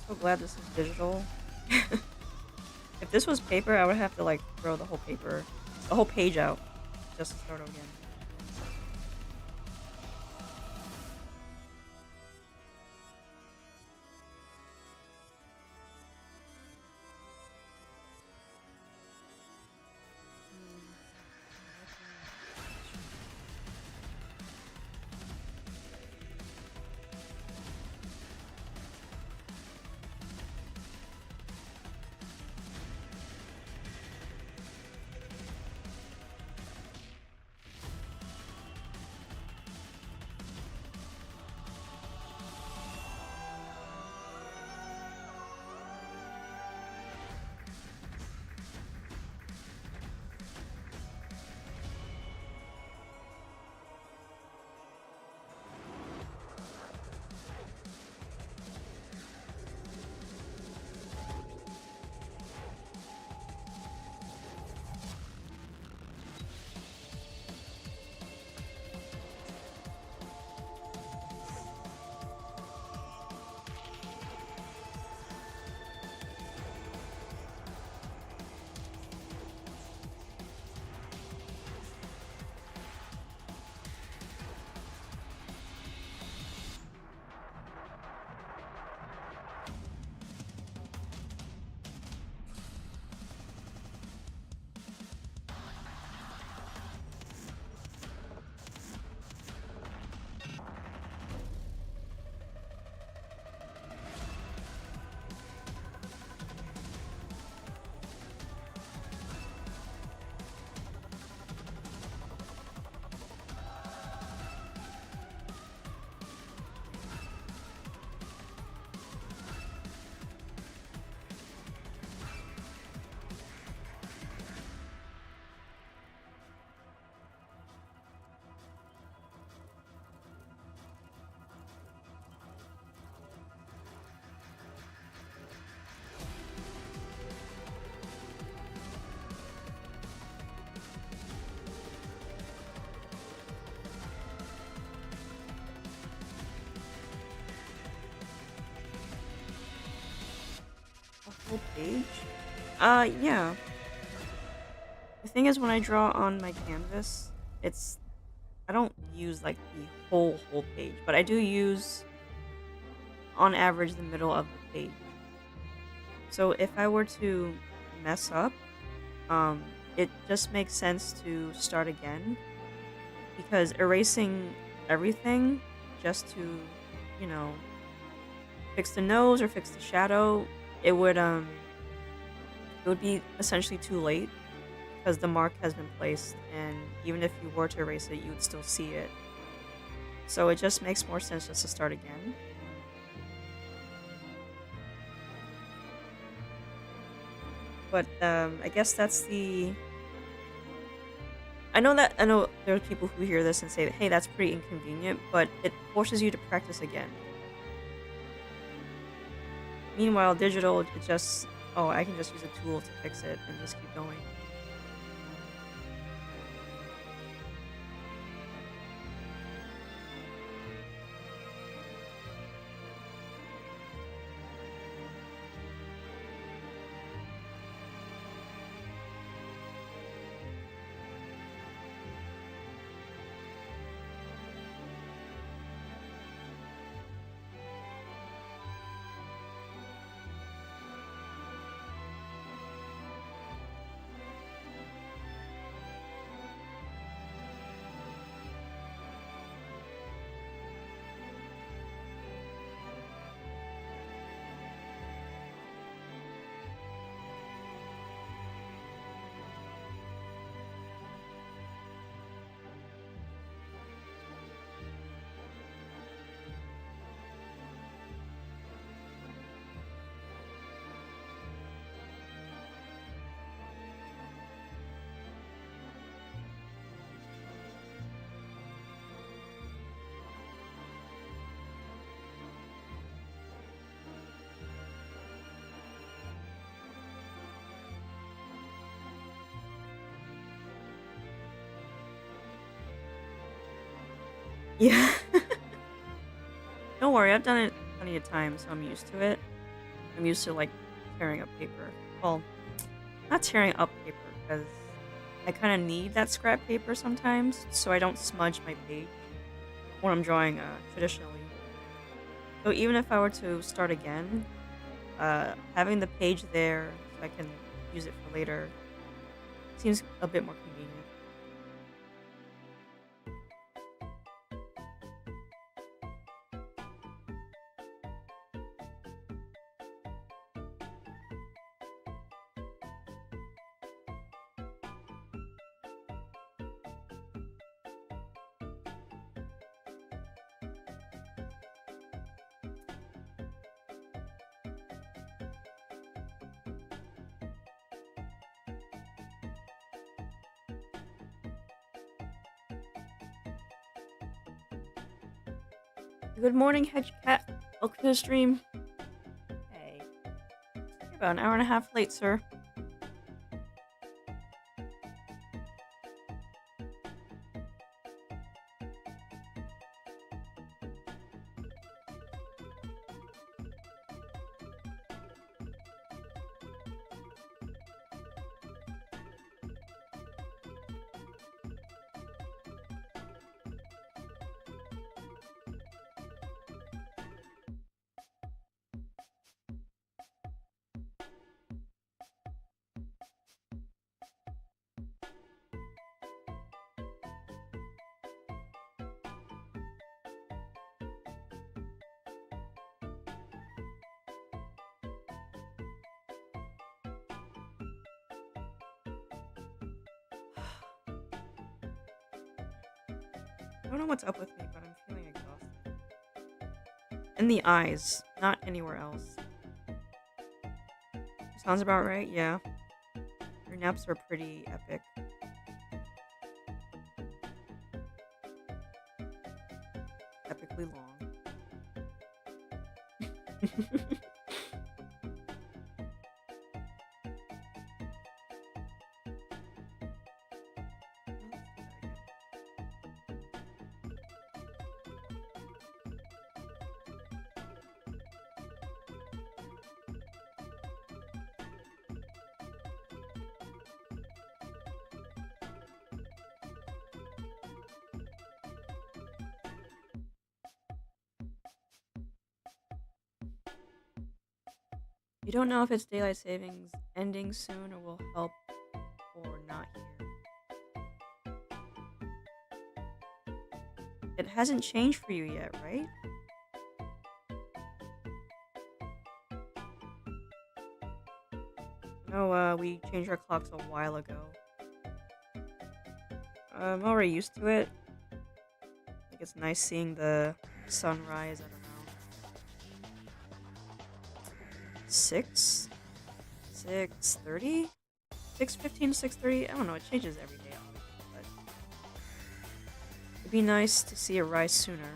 I'm so glad this is digital. If this was paper, I would have to like throw the whole page out just to start again. whole page? Yeah. The thing is, when I draw on my canvas, I don't use like the whole page, but I do use, on average, the middle of the page. So if I were to mess up, it just makes sense to start again, because erasing everything just to, you know, fix the nose or fix the shadow, it would be essentially too late because the mark has been placed, and even if you were to erase it, you would still see it. So it just makes more sense just to start again. But I guess that's the. I know there are people who hear this and say, "Hey, that's pretty inconvenient," but it forces you to practice again. Meanwhile, digital, it just, oh, I can just use a tool to fix it and just keep going. Yeah. Don't worry, I've done it plenty of times, so I'm used to it. I'm used to, like, tearing up paper. Well, not tearing up paper, because I kind of need that scrap paper sometimes, so I don't smudge my page when I'm drawing traditionally. So even if I were to start again, having the page there so I can use it for later seems a bit more convenient. Good morning, Hedge Cat. Welcome to the stream. Hey. You're about an hour and a half late, sir. I don't know what's up with me, but I'm feeling exhausted. In the eyes, not anywhere else. Sounds about right, yeah. Your naps are pretty epic. Epically long. You don't know if it's daylight savings ending soon or will help or not here. It hasn't changed for you yet, right? No, we changed our clocks a while ago. I'm already used to it. Like it's nice seeing the sunrise at around 6, 6:30, 6:15 to 6:30. I don't know. It changes every day, obviously, but it'd be nice to see it rise sooner.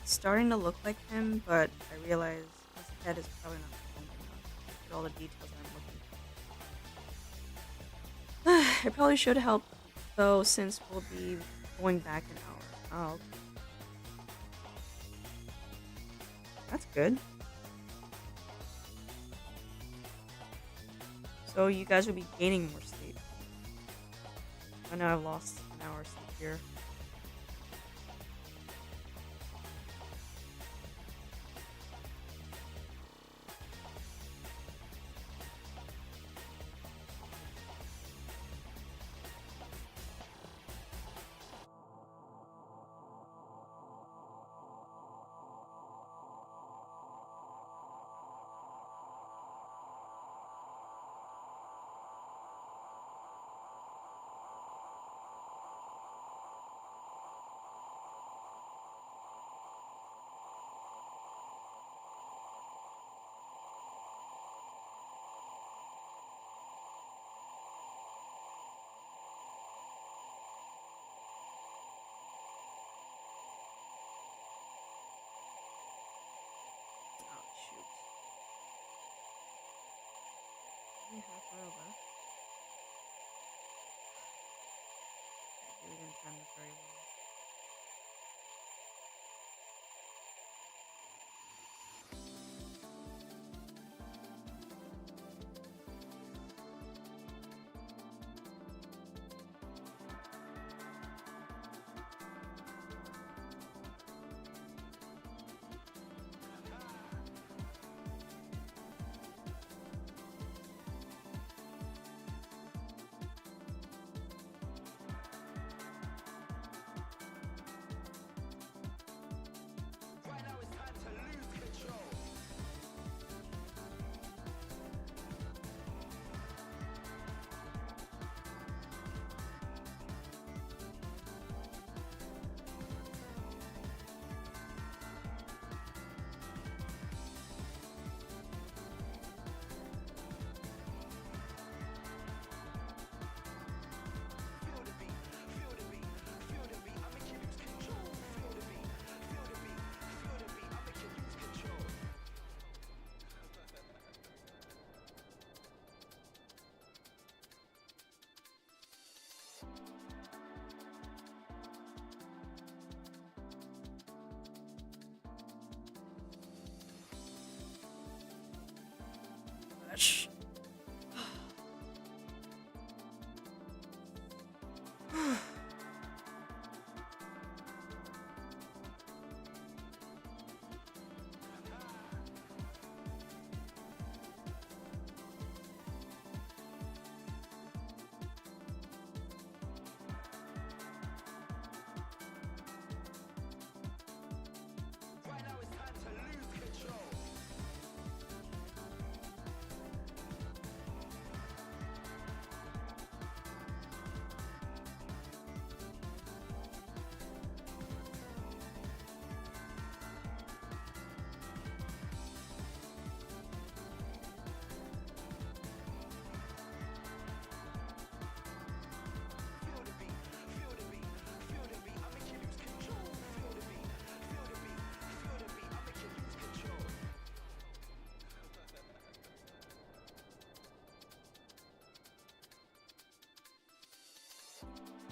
It's starting to look like him, but I realize his head is probably not formed enough. Look at all the details I'm looking for. It probably should help, though, since we'll be going back an hour. Oh, okay. That's good. So you guys will be gaining more sleep. I know I've lost an hour of sleep here. Oh, shoot. Only halfway over. We didn't time this very well. Gosh.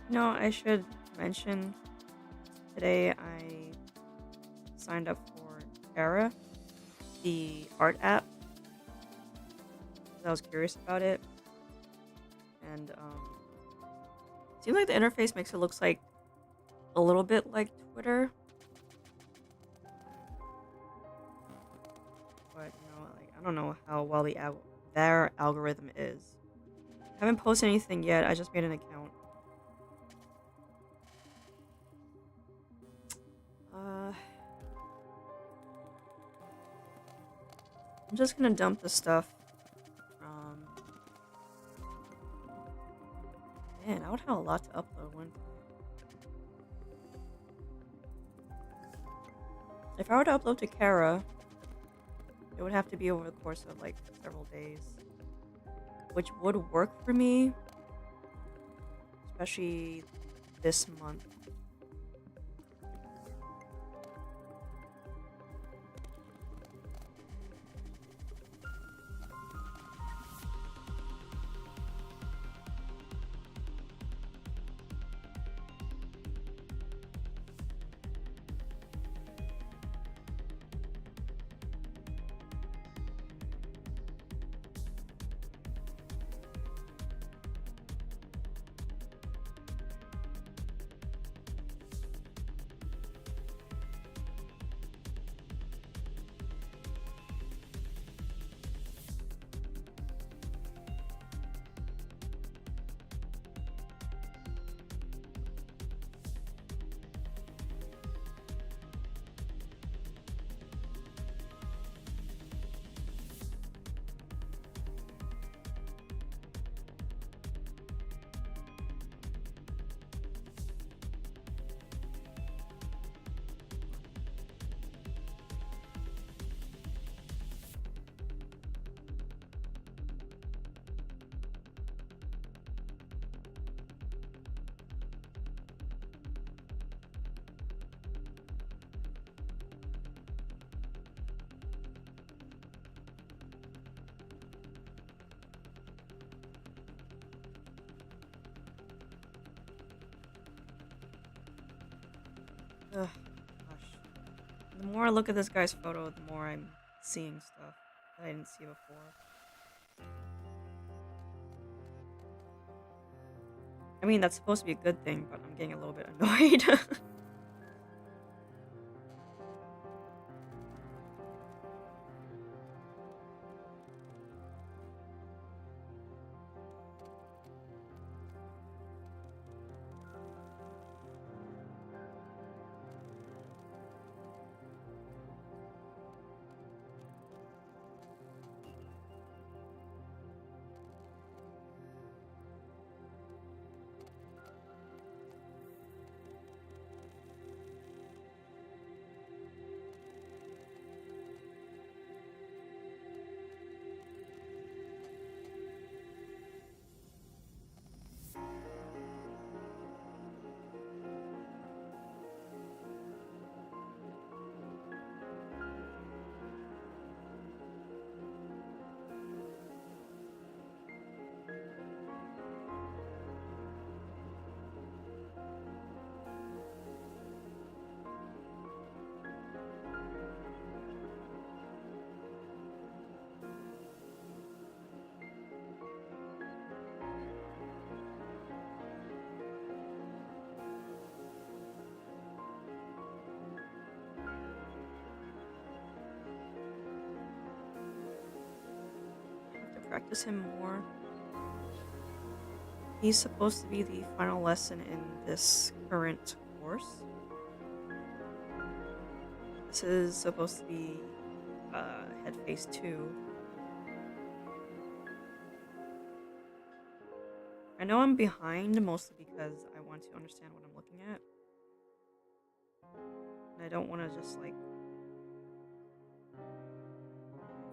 No, I should mention today I signed up for Terra, the art app, because I was curious about it, and it seems like the interface makes it looks like a little bit like Twitter, but like I don't know how well their algorithm is. I haven't posted anything yet. I just made an account. I'm just gonna dump the stuff from. Man, I would have a lot to upload, wouldn't I? If I were to upload to Kara, it would have to be over the course of like several days, which would work for me, especially this month. Ugh, gosh. The more I look at this guy's photo, the more I'm seeing stuff that I didn't see before. I mean, that's supposed to be a good thing, but I'm getting a little bit annoyed. I have to practice him more. He's supposed to be the final lesson in this current course. This is supposed to be head phase 2. I know I'm behind mostly because I want to understand what I'm looking at. And I don't want to just like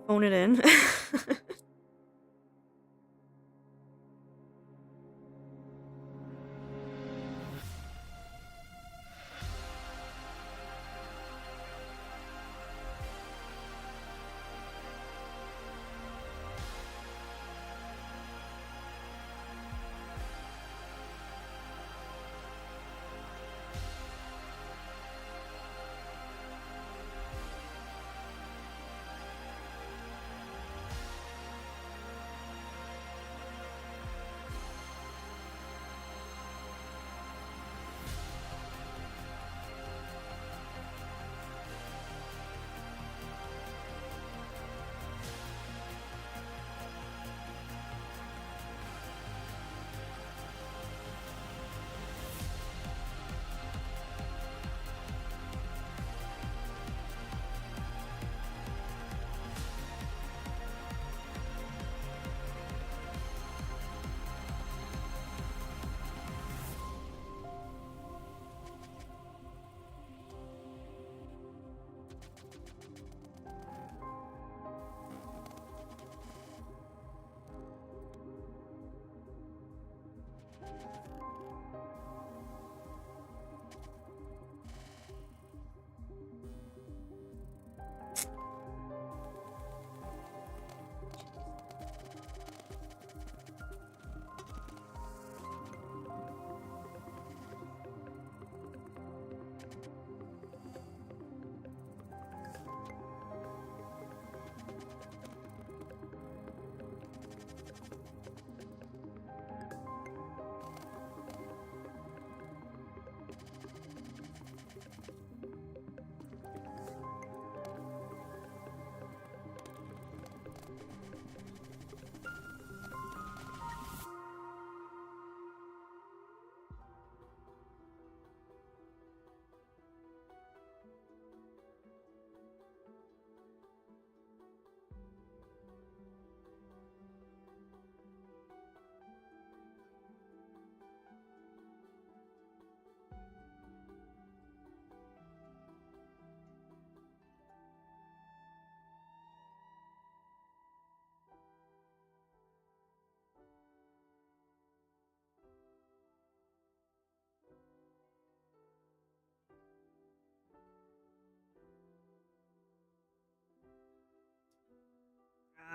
phone it in.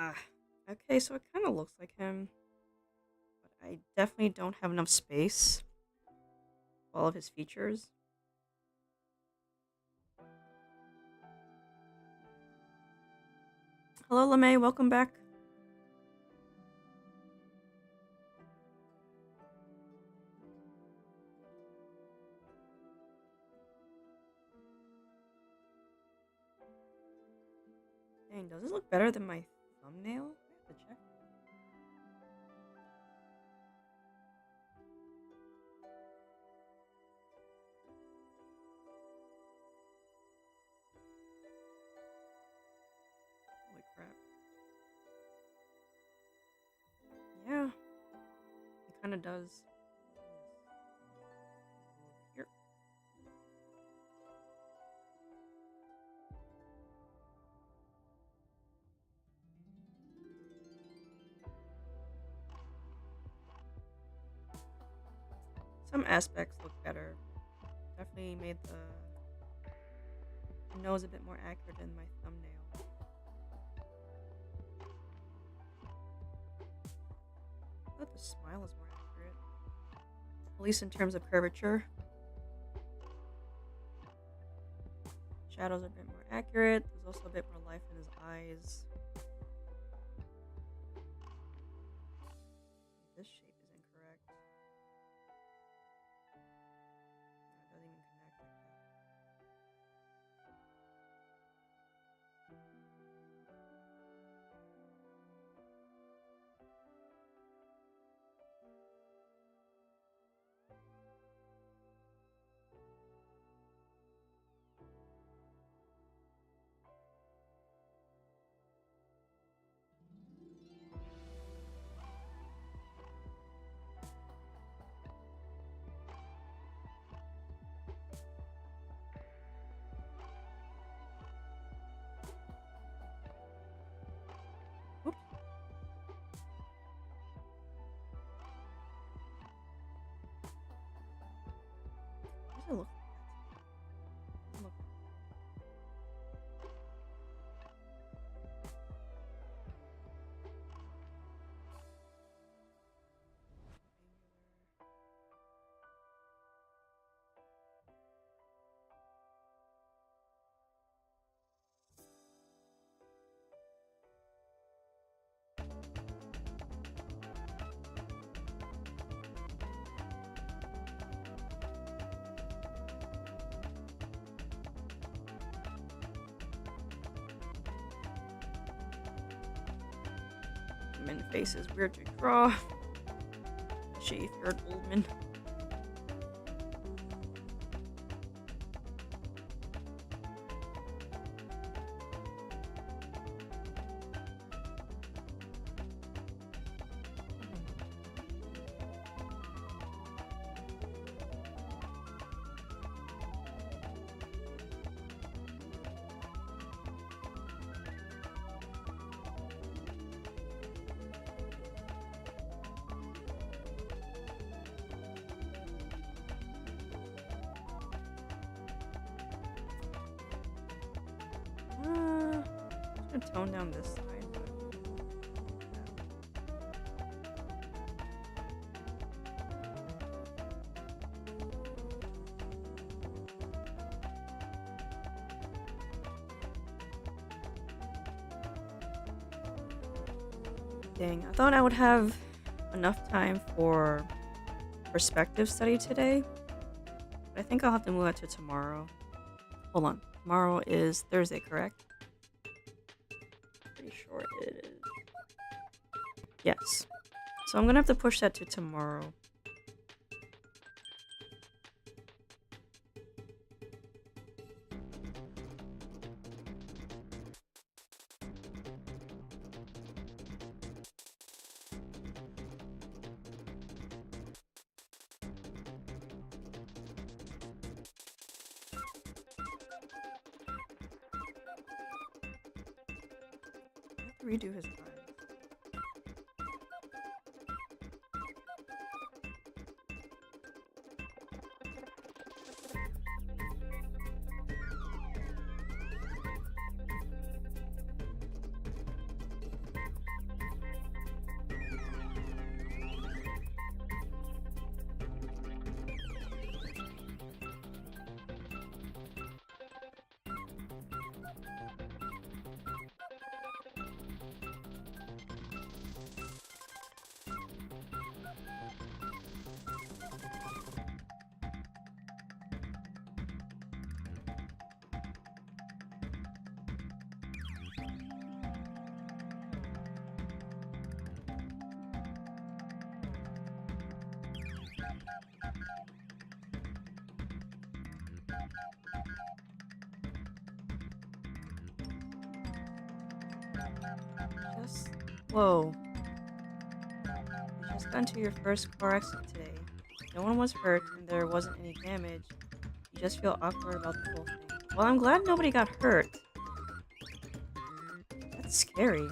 Ah, okay, so it kind of looks like him, but I definitely don't have enough space for all of his features. Hello, LeMay, welcome back. Dang, does this look better than my thumbnail? I have to check. Holy crap. Yeah, it kind of does. Here. Some aspects look better. Definitely made the nose a bit more accurate in my thumbnail. I thought the smile is more accurate. At least in terms of curvature. Shadows are a bit more accurate. There's also a bit more life in his eyes. This shape is incorrect. It doesn't even connect like that. Oops. Why does it look like that? Doesn't look angular. Min face is weird to draw. Especially if you're an old man. I'm gonna tone down this side. Dang, I thought I would have enough time for perspective study today, but I think I'll have to move that to tomorrow. Hold on. Tomorrow is Thursday, correct? Pretty sure it is. Yes. So I'm gonna have to push that to tomorrow. I have to redo his eyes. Whoa. You just got into your first car accident today. No one was hurt and there wasn't any damage. You just feel awkward about the whole thing. Well, I'm glad nobody got hurt. That's scary.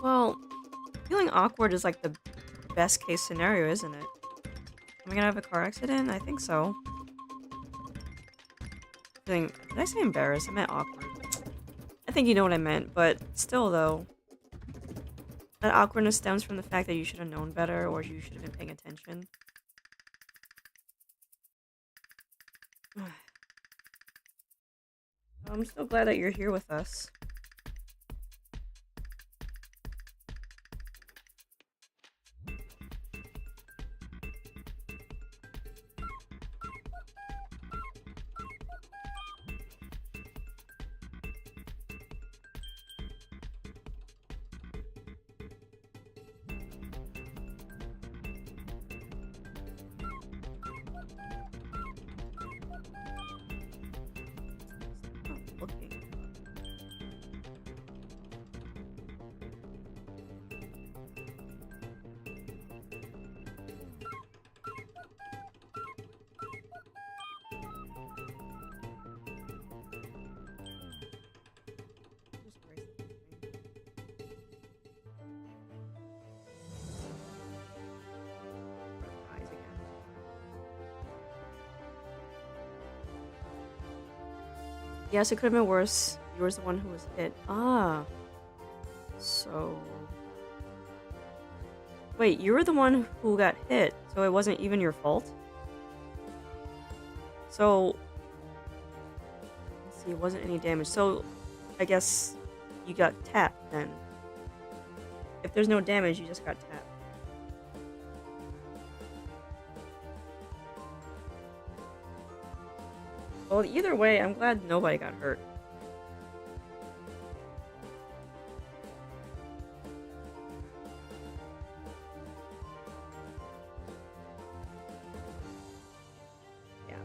Well, feeling awkward is like the best case scenario, isn't it? Am I gonna have a car accident? I think so. Did I say embarrassed? I meant awkward. I think you know what I meant, but still though. That awkwardness stems from the fact that you should have known better or you should have been paying attention. I'm so glad that you're here with us. Looking. Just erase the screen. Eyes again. Yes, it could have been worse. You were the one who was hit. Ah. So... Wait, you were the one who got hit, so it wasn't even your fault? So... Let's see, it wasn't any damage. So, I guess you got tapped then. If there's no damage, you just got tapped. Well, either way, I'm glad nobody got hurt. Yeah.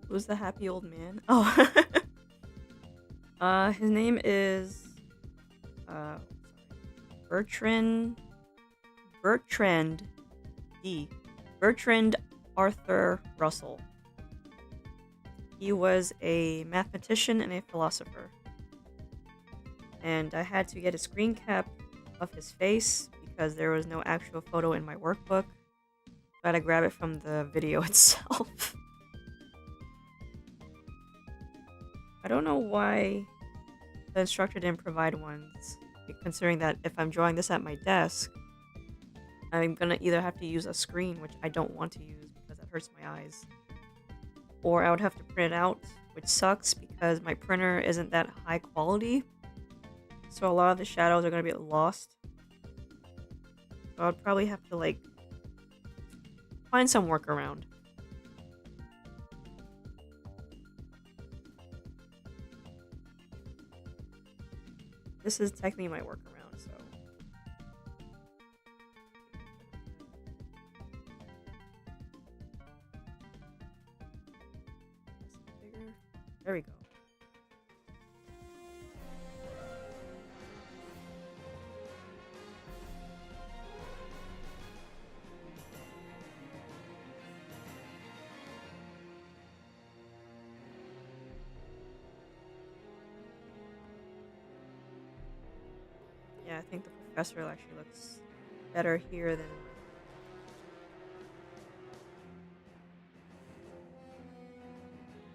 Who's the happy old man? Oh. His name is... Bertrand D. Bertrand Arthur Russell. He was a mathematician and a philosopher. And I had to get a screen cap of his face because there was no actual photo in my workbook. I had to grab it from the video itself. I don't know why the instructor didn't provide ones, considering that if I'm drawing this at my desk, I'm gonna either have to use a screen, which I don't want to use because that hurts my eyes, or I would have to print it out, which sucks because my printer isn't that high quality, so a lot of the shadows are gonna be lost. So I'd probably have to, like, find some workaround. This is technically my workaround, so... There we go. Yeah, I think the professor actually looks better here than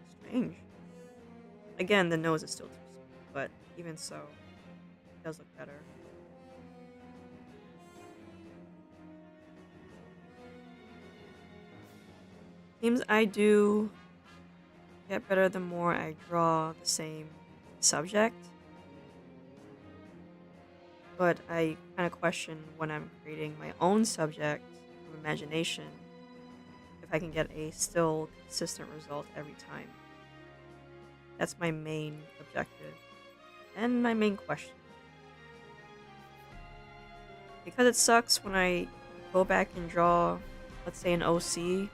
strange. Again, the nose is still too small, but even so, it does look better. Seems I do get better the more I draw the same subject, but I kind of question when I'm creating my own subject from imagination if I can get a still consistent result every time. That's my main objective and my main question. Because it sucks when I go back and draw, let's say, an OC and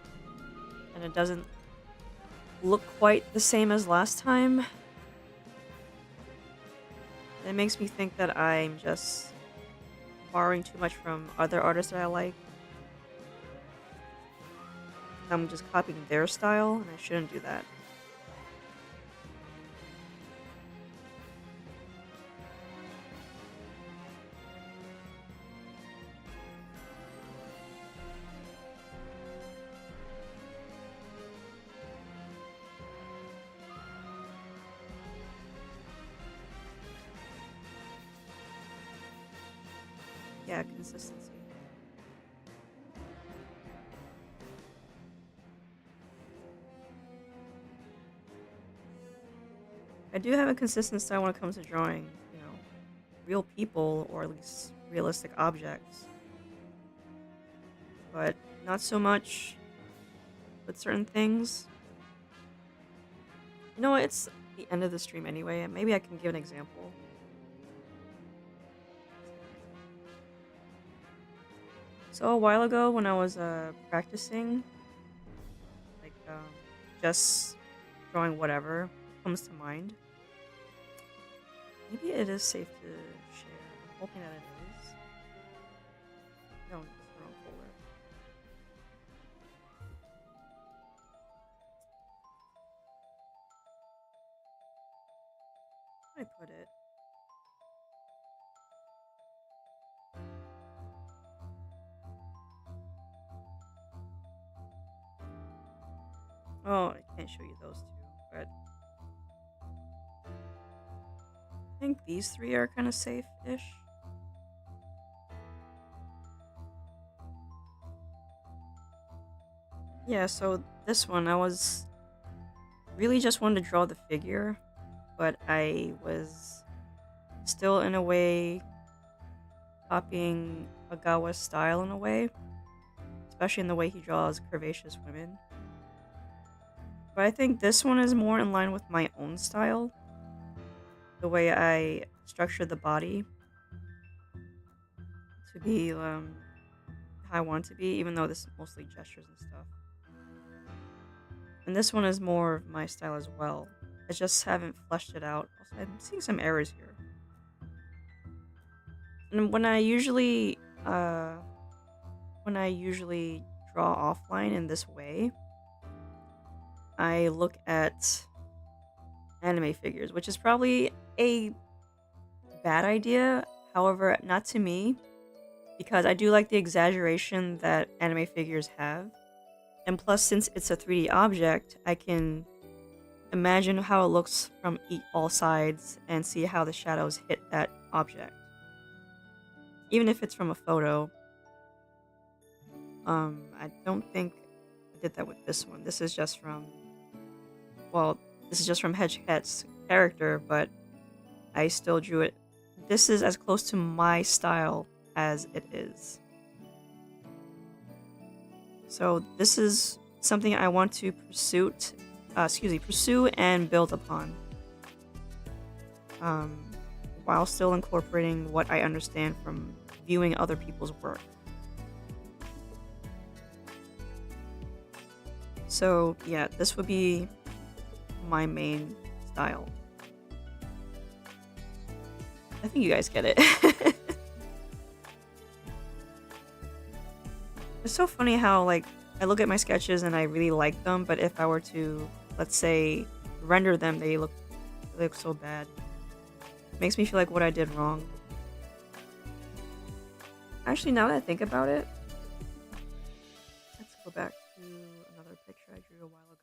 it doesn't look quite the same as last time. It makes me think that I'm just borrowing too much from other artists that I like. I'm just copying their style, and I shouldn't do that. Yeah, consistency. I do have a consistent style when it comes to drawing, real people or at least realistic objects. But not so much with certain things. You know what? It's the end of the stream anyway, and maybe I can give an example. So a while ago when I was practicing, like just drawing whatever comes to mind. Maybe it is safe to share. I'm hoping that it is. No, it's the wrong folder. Where did I put it? Oh, I can't show you those two, but I think these three are kind of safe-ish. Yeah, so this one, I was really just wanted to draw the figure, but I was still in a way copying Agawa's style in a way, especially in the way he draws curvaceous women. But I think this one is more in line with my own style, the way I structure the body to be how I want it to be, even though this is mostly gestures and stuff. And this one is more of my style as well. I just haven't fleshed it out. Also, I'm seeing some errors here. And when I usually draw offline in this way, I look at anime figures, which is probably a bad idea. However, not to me, because I do like the exaggeration that anime figures have. And plus, since it's a 3D object, I can imagine how it looks from all sides and see how the shadows hit that object. Even if it's from a photo. I don't think I did that with this one. This is just from, Hedgehog's character, but I still drew it. This is as close to my style as it is. So this is something I want to pursue and build upon, while still incorporating what I understand from viewing other people's work. So yeah, this would be my main style. I think you guys get it. It's so funny how, like, I look at my sketches and I really like them, but if I were to, let's say, render them, they look so bad. Makes me feel like what I did wrong. Actually, now that I think about it, let's go back to another picture I drew a while ago.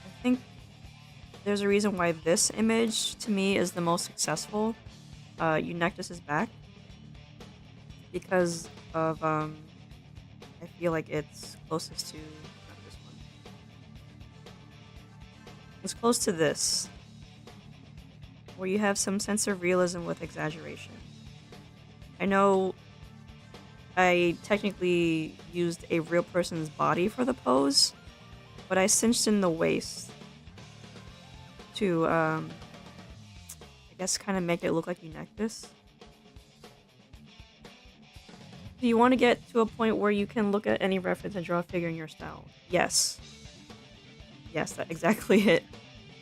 I think there's a reason why this image, to me, is the most successful. Eunectus' back. Because of, I feel like it's closest to, not this one. It's close to this, where you have some sense of realism with exaggeration. I know I technically used a real person's body for the pose, but I cinched in the waist to, I guess, kind of make it look like Eunectus. Do you want to get to a point where you can look at any reference and draw a figure in your style? Yes. Yes, that's exactly it.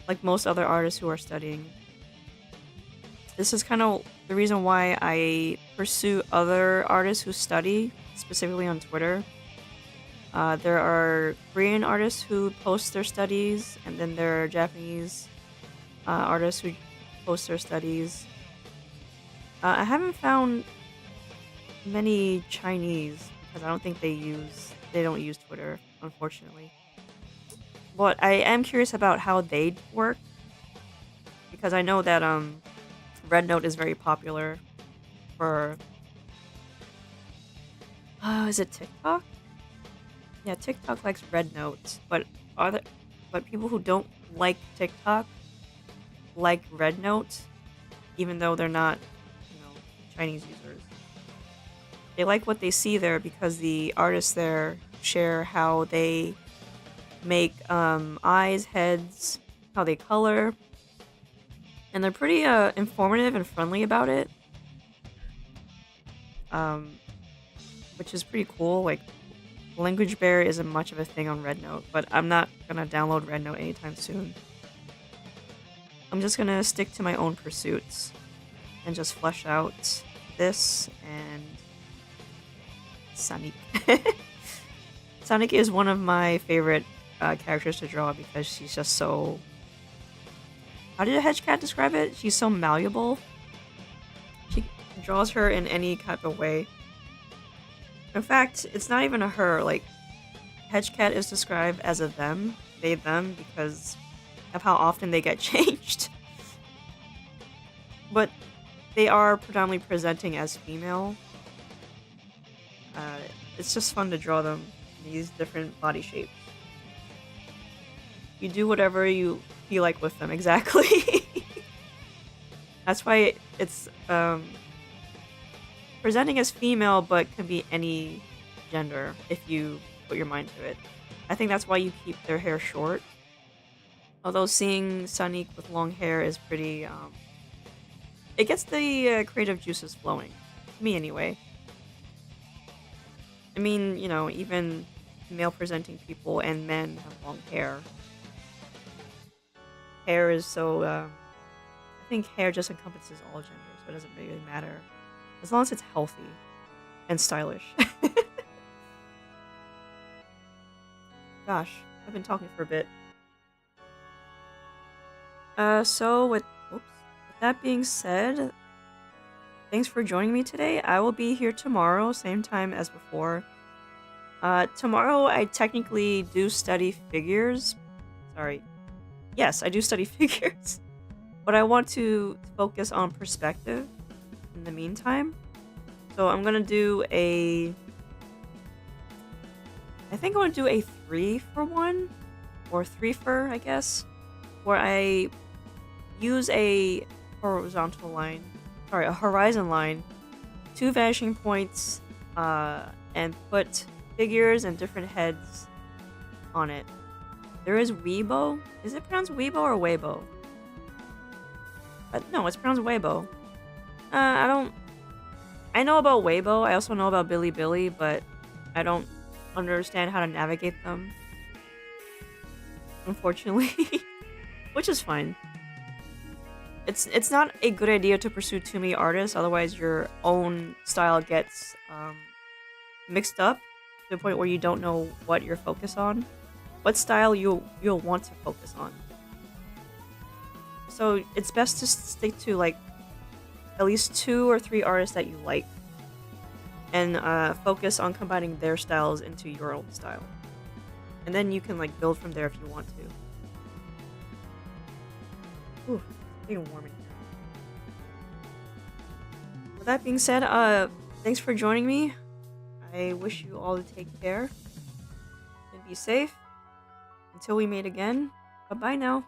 Like most other artists who are studying. This is kind of the reason why I pursue other artists who study, specifically on Twitter. There are Korean artists who post their studies, and then there are Japanese artists who post their studies. I haven't found many Chinese because I don't think they don't use Twitter, unfortunately. But I am curious about how they work, because I know that Red Note is very popular for is it TikTok? Yeah, TikTok likes Red Note, but people who don't like TikTok like Red Note, even though they're not, Chinese users. They like what they see there because the artists there share how they make eyes, heads, how they color, and they're pretty informative and friendly about it, which is pretty cool. Like, language barrier isn't much of a thing on Red Note, but I'm not gonna download Red Note anytime soon. I'm just gonna stick to my own pursuits and just flesh out this and Sonic. Sonic is one of my favorite characters to draw because she's just so... How did a hedge cat describe it? She's so malleable. She draws her in any type of way. In fact, it's not even a her. Like, hedge cat is described as a them, they, them, because of how often they get changed. But they are predominantly presenting as female. It's just fun to draw them in these different body shapes. You do whatever you feel like with them, exactly. That's why it's presenting as female, but can be any gender if you put your mind to it. I think that's why you keep their hair short. Although seeing Sonic with long hair is pretty, it gets the creative juices flowing. To me, anyway. I mean, even male-presenting people and men have long hair. Hair is so, I think hair just encompasses all genders, so it doesn't really matter. As long as it's healthy and stylish. Gosh, I've been talking for a bit. So with that being said, thanks for joining me today. I will be here tomorrow, same time as before. Tomorrow I technically do study figures. Sorry. Yes, I do study figures. But I want to focus on perspective in the meantime. So I'm gonna do I think I'm gonna do a 3-for-1 or 3-for, I guess, where I use a horizon line, 2 vanishing points, and put figures and different heads on it. There is Weibo. Is it pronounced Weibo or Weibo? I I know about Weibo. I also know about Bilibili, but I don't understand how to navigate them, unfortunately, which is fine. It's not a good idea to pursue too many artists, otherwise your own style gets mixed up to the point where you don't know what you're focused on, what style you'll want to focus on. So it's best to stick to like at least 2 or 3 artists that you like, and focus on combining their styles into your own style, and then you can like build from there if you want to. Ooh, it's getting warm in here. With that being said, thanks for joining me. I wish you all to take care and be safe. Until we meet again, bye-bye now.